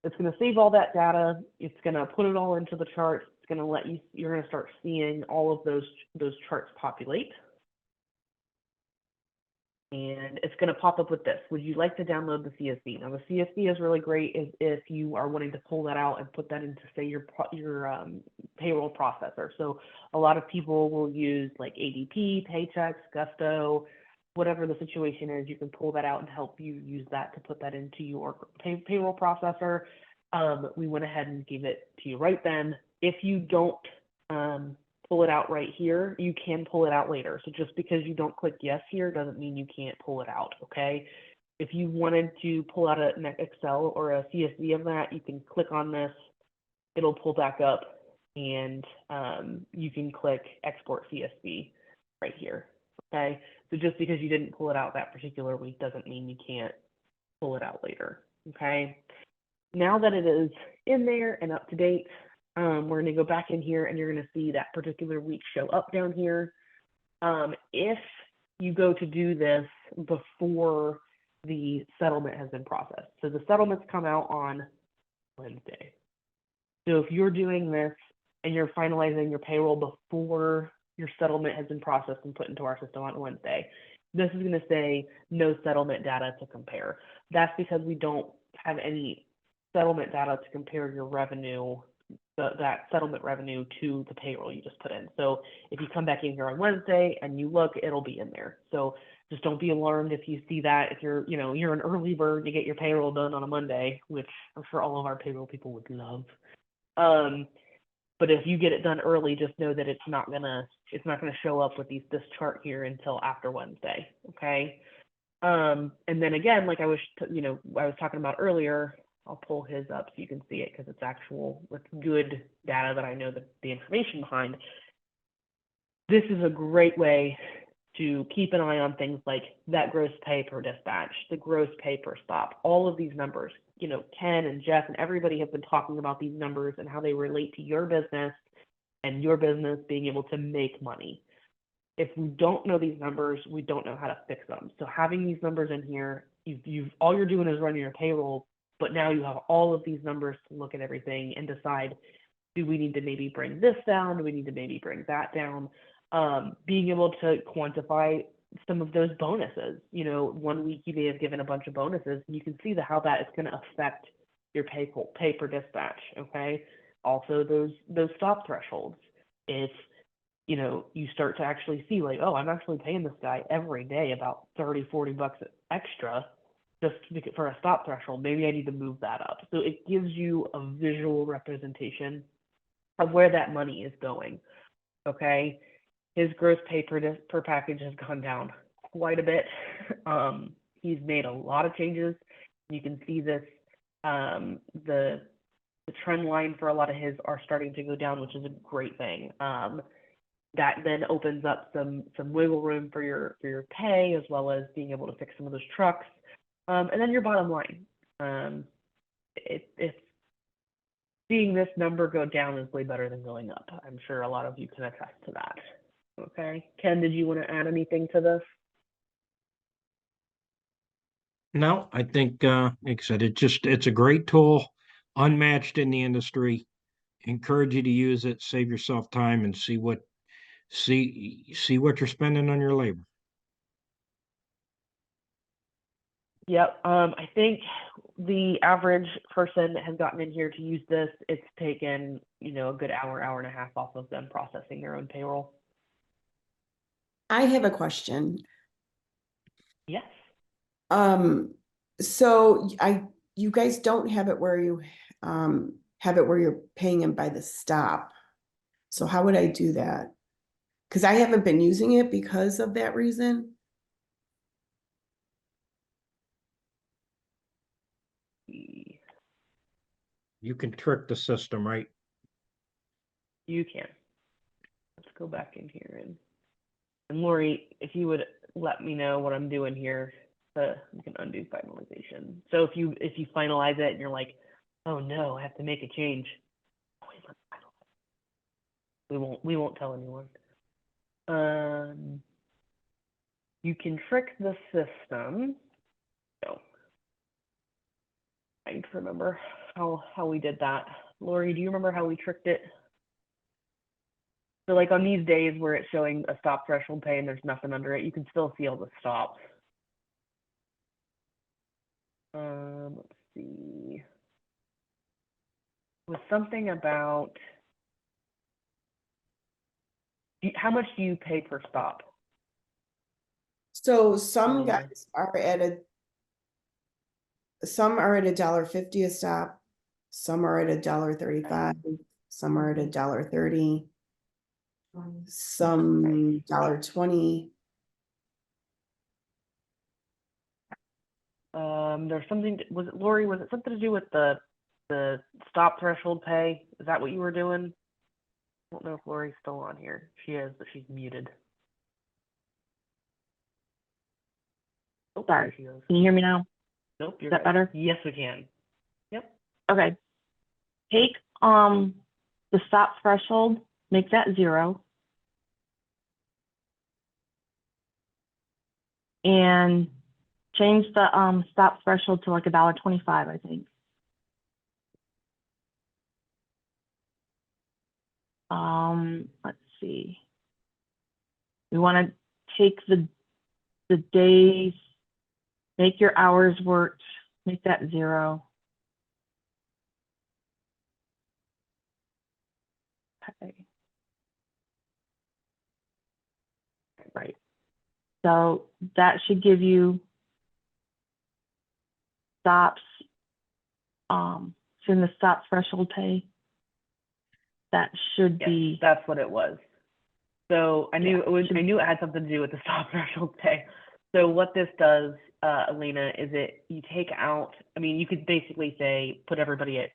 Speaker 1: It's going to save all that data. It's going to put it all into the chart. It's going to you're going to start seeing all of those charts populate. And it's going to pop up with this. Would you like to download the CSV? Now, the CSV is really great if you are wanting to pull that out and put that into, say, your payroll processor. So a lot of people will use like ADP, Paychex, Gusto, whatever the situation is. You can pull that out and help you use that to put that into your payroll processor. We went ahead and gave it to you right then. If you don't pull it out right here, you can pull it out later. So just because you don't click yes here doesn't mean you can't pull it out, okay? If you wanted to pull out an Excel or a CSV of that, you can click on this, it'll pull back up, and you can click export CSV right here, okay? So just because you didn't pull it out that particular week doesn't mean you can't pull it out later, okay? Now that it is in there and up to date, we're going to go back in here and you're going to see that particular week show up down here. If you go to do this before the settlement has been processed. So the settlements come out on Wednesday. So if you're doing this and you're finalizing your payroll before your settlement has been processed and put into our system on Wednesday, this is going to say no settlement data to compare. That's because we don't have any settlement data to compare your revenue, that settlement revenue, to the payroll you just put in. So if you come back in here on Wednesday and you look, it'll be in there. So just don't be alarmed if you see that. If you're an early bird to get your payroll done on a Monday, which I'm sure all of our payroll people would love. But if you get it done early, just know that it's not gonna show up with this chart here until after Wednesday. Okay. And then again, like I was talking about earlier, I'll pull his up so you can see it because it's actual with good data that I know the information behind. This is a great way to keep an eye on things like that gross pay per dispatch, the gross pay per stop, all of these numbers. You know, Ken and Jeff and everybody have been talking about these numbers and how they relate to your business and your business being able to make money. If we don't know these numbers, we don't know how to fix them. So having these numbers in here, all you're doing is running your payroll, but now you have all of these numbers to look at everything and decide, do we need to maybe bring this down? Do we need to maybe bring that down? Being able to quantify some of those bonuses. You know, 1 week you may have given a bunch of bonuses, and you can see how that is going to affect your pay per dispatch. Okay. Also, those stop thresholds. If you start to actually see like, oh, I'm actually paying this guy every day about 30-40 bucks extra just for a stop threshold. Maybe I need to move that up. So it gives you a visual representation of where that money is going. Okay. His gross pay per package has gone down quite a bit. He's made a lot of changes. You can see this, the trend line for a lot of his are starting to go down, which is a great thing. That then opens up some wiggle room for your pay, as well as being able to fix some of those trucks. And then your bottom line. If seeing this number go down is way better than going up. I'm sure a lot of you can attest to that. Okay. Ken, did you want to add anything to this?
Speaker 2: No, I think, like I said, it's a great tool, unmatched in the industry. Encourage you to use it, save yourself time, and see what you're spending on your labor.
Speaker 1: Yep. I think the average person that has gotten in here to use this, it's taken, a good hour and a half off of them processing their own payroll.
Speaker 4: I have a question.
Speaker 1: Yes.
Speaker 4: So you guys don't have it where you have it where you're paying them by the stop. So how would I do that? Because I haven't been using it because of that reason.
Speaker 2: You can trick the system, right?
Speaker 1: You can. Let's go back in here and Lori, if you would let me know what I'm doing here, you can undo finalization. So if you finalize it and you're like, oh no, I have to make a change, always let me finalize. We won't tell anyone. You can trick the system. No. I need to remember how we did that. Lori, do you remember how we tricked it? So like on these days where it's showing a stop threshold pay and there's nothing under it, you can still see all the stops. Let's see. With something about how much do you pay per stop?
Speaker 4: So some guys are at $1.50 a stop, some are at $1.35, some are at $1.30, some $1.20.
Speaker 1: There's something. Lori? Was it something to do with the stop threshold pay? Is that what you were doing? I don't know if Lori's still on here. She is, but she's muted. Oh,
Speaker 5: Sorry.
Speaker 1: she is.
Speaker 5: Can you hear me now?
Speaker 1: Nope.
Speaker 5: Is that better?
Speaker 1: Yes, we can. Yep.
Speaker 5: Okay. Take the stop threshold, make that 0. And change the stop threshold to like $1.25, I think. Let's see. We want to take the days, make your hours worked, make that 0. Okay. Right. So that should give you stops, in the stop threshold pay. that should
Speaker 1: Yes,
Speaker 5: be,
Speaker 1: that's what it was. So I knew
Speaker 5: Yeah,
Speaker 1: I knew it had something to do with the stop threshold pay. So what this does, Elena, is you take out, I mean, you could basically say, put everybody at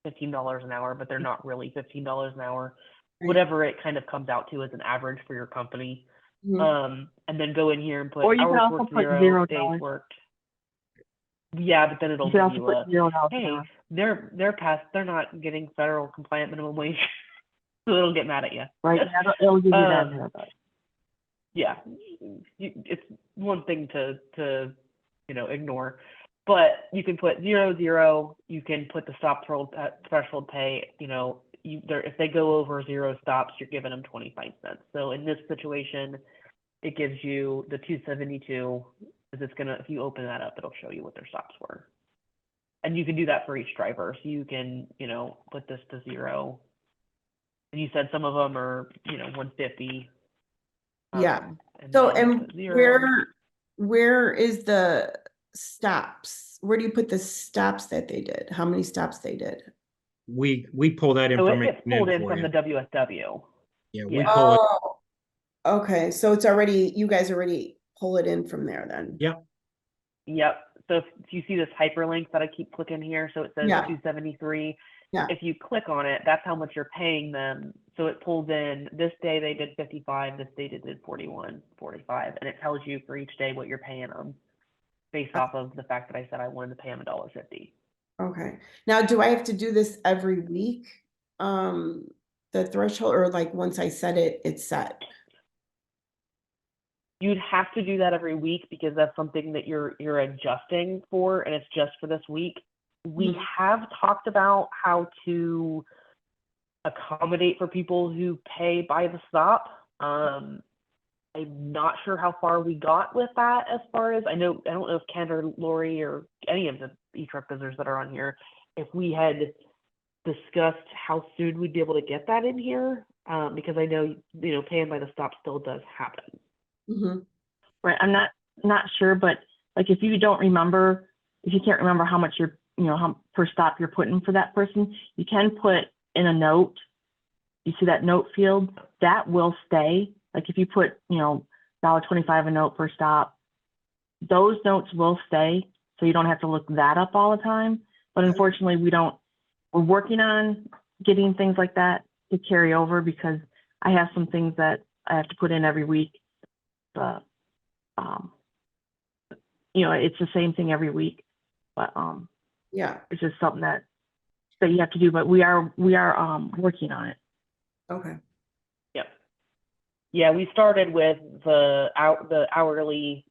Speaker 1: $15 an hour, but they're not really $15 an hour.
Speaker 4: Right.
Speaker 1: Whatever it kind of comes out to as an average for your company.
Speaker 4: Mhm.
Speaker 1: And then go in here and put
Speaker 5: or you can
Speaker 1: hours
Speaker 5: also
Speaker 1: worked
Speaker 5: put
Speaker 1: zero, days
Speaker 5: $0.
Speaker 1: worked. Yeah, but then it'll
Speaker 5: You can
Speaker 1: give
Speaker 5: also
Speaker 1: you
Speaker 5: put
Speaker 1: a,
Speaker 5: $0 an
Speaker 1: hey,
Speaker 5: hour.
Speaker 1: they're not getting federal compliant minimum wage. So it'll get mad at you.
Speaker 5: Right, yeah, it'll give you that.
Speaker 1: Yeah, it's one thing to ignore, but you can put 0, 0. You can put the stop threshold pay. If they go over 0 stops, you're giving them 25 cents. So in this situation, it gives you the 272. Because if you open that up, it'll show you what their stops were, and you can do that for each driver. So you can put this to 0. And you said some of them are 150.
Speaker 4: Yeah.
Speaker 1: And
Speaker 4: So,
Speaker 1: then
Speaker 4: and
Speaker 1: put 0.
Speaker 4: where is the stops? Where do you put the stops that they did? How many stops they did?
Speaker 2: We pull that
Speaker 1: So it
Speaker 2: information
Speaker 1: gets pulled in
Speaker 2: for
Speaker 1: from
Speaker 2: you.
Speaker 1: the WSW.
Speaker 2: Yeah, we
Speaker 1: Yeah.
Speaker 2: pull it.
Speaker 4: Oh, okay. So it's already, you guys already pull it in from there then?
Speaker 2: Yep.
Speaker 1: Yep. So if you see this hyperlink that I keep clicking here, so it says
Speaker 4: Yeah.
Speaker 1: 273.
Speaker 4: Yeah.
Speaker 1: If you click on it, that's how much you're paying them. So it pulls in, this day they did 55, this day they did 41, 45, and it tells you for each day what you're paying them based off of the fact that I said I wanted to pay them $1.50.
Speaker 4: Okay. Now, do I have to do this every week? The threshold, or like once I set it, it's set?
Speaker 1: You'd have to do that every week because that's something that you're adjusting for, and it's just for this week. We
Speaker 4: Mhm.
Speaker 1: have talked about how to accommodate for people who pay by the stop. I'm not sure how far we got with that. As far as I don't know if Ken or Lori or any of the eTruck visitors that are on here, if we had discussed how soon we'd be able to get that in here, because I know paying by the stop still does happen.
Speaker 4: Mhm.
Speaker 5: Right, I'm not sure, but like if you can't remember how much how per stop you're putting for that person, you can put in a note. You see that note field? That will stay. Like if you put, $1.25 a note per stop, those notes will stay. So you don't have to look that up all the time. But unfortunately, we're working on getting things like that to carry over because I have some things that I have to put in every week. But, it's the same thing every week, but,
Speaker 4: Yeah.
Speaker 5: it's just something that you have to do, but we are working on it.
Speaker 4: Okay.
Speaker 1: Yep. Yeah, we started with the hourly,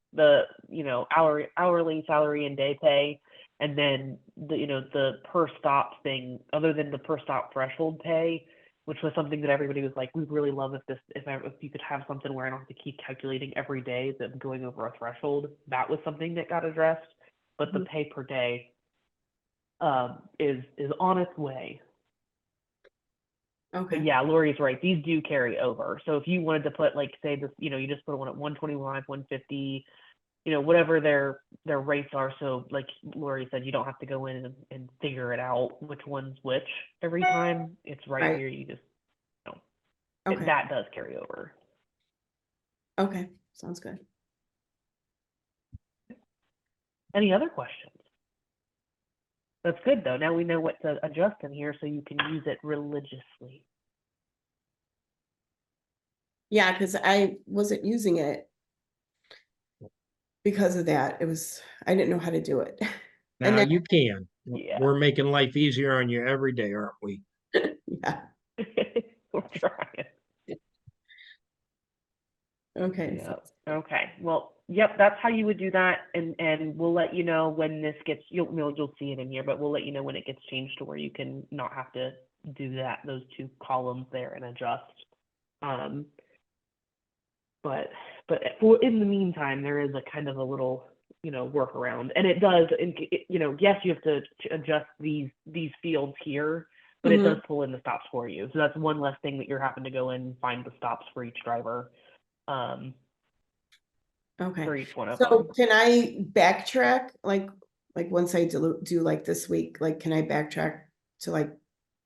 Speaker 1: hourly salary and day pay, and then the per stop thing. Other than the per stop threshold pay, which was something that everybody was like, we'd really love if you could have something where I don't have to keep calculating every day that I'm going over a threshold. That was something that got addressed, but the pay per day is on its way.
Speaker 4: Okay.
Speaker 1: But yeah, Lori's right. These do carry over. So if you wanted to put, like, say this, you just put one at 125, 150, whatever their rates are. So like Lori said, you don't have to go in and figure it out which one's which every time. It's right here. You just,
Speaker 4: Okay.
Speaker 1: that does carry over.
Speaker 4: Okay. Sounds good.
Speaker 1: Any other questions? That's good though. Now we know what to adjust in here so you can use it religiously.
Speaker 4: Yeah, because I wasn't using it because of that. I didn't know how to do it.
Speaker 2: Now
Speaker 4: And then,
Speaker 2: you can.
Speaker 1: Yeah.
Speaker 2: We're making life easier on you every day, aren't we?
Speaker 4: yeah.
Speaker 1: We're trying.
Speaker 4: Okay.
Speaker 1: Yeah. Okay. Well, yep, that's how you would do that, and we'll let you know when this gets. You'll see it in here, but we'll let you know when it gets changed to where you can not have to do those two columns there and adjust. But in the meantime, there is a kind of a little workaround, and it does. Yes, you have to adjust these fields here, but it does pull in the stops for you. So that's one less thing that you're having to go in and find the stops for each driver.
Speaker 4: Okay.
Speaker 1: For each one of
Speaker 4: So
Speaker 1: them.
Speaker 4: can I backtrack like once I do like this week, like can I backtrack to like?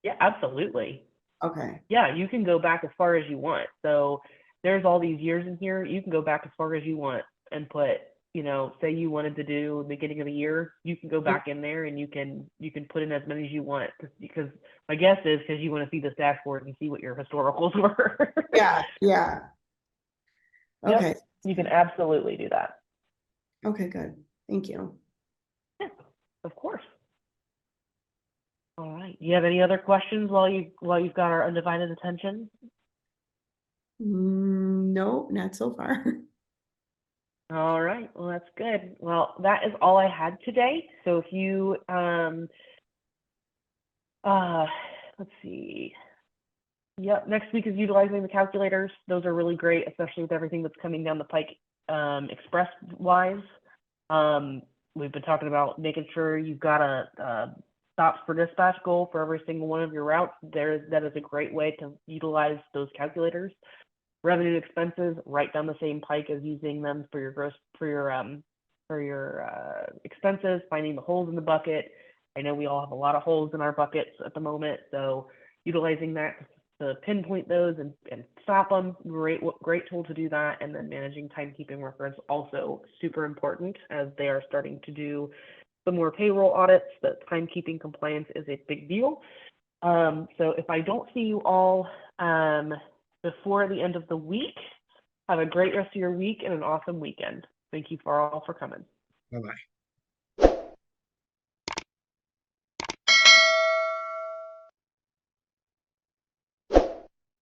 Speaker 1: Yeah, absolutely.
Speaker 4: Okay,
Speaker 1: Yeah, you can go back as far as you want. So there's all these years in here. You can go back as far as you want and put, you know, say you wanted to do the beginning of the year, you can go back in there and you can put in as many as you want, because my guess is because you want to see this dashboard and see what your historicals were.
Speaker 4: yeah, yeah.
Speaker 1: Yep,
Speaker 4: Okay,
Speaker 1: you can absolutely do that.
Speaker 4: okay, good. Thank you.
Speaker 1: Of course. All right. Do you have any other questions while you've got our undivided attention?
Speaker 4: No, not so far.
Speaker 1: All right. Well, that's good. Well, that is all I had today. So if you let's see. Yep, next week is utilizing the calculators. Those are really great, especially with everything that's coming down the pike express wise. We've been talking about making sure you've got a stops per dispatch goal for every single one of your routes. That is a great way to utilize those calculators. Revenue and expenses right down the same pike as using them for your expenses, finding the holes in the bucket. I know we all have a lot of holes in our buckets at the moment, so utilizing that to pinpoint those and stop them, great tool to do that. And then managing timekeeping records, also super important, as they are starting to do some more payroll audits. That timekeeping compliance is a big deal. So if I don't see you all before the end of the week, have a great rest of your week and an awesome weekend. Thank you all for coming.
Speaker 2: Bye-bye.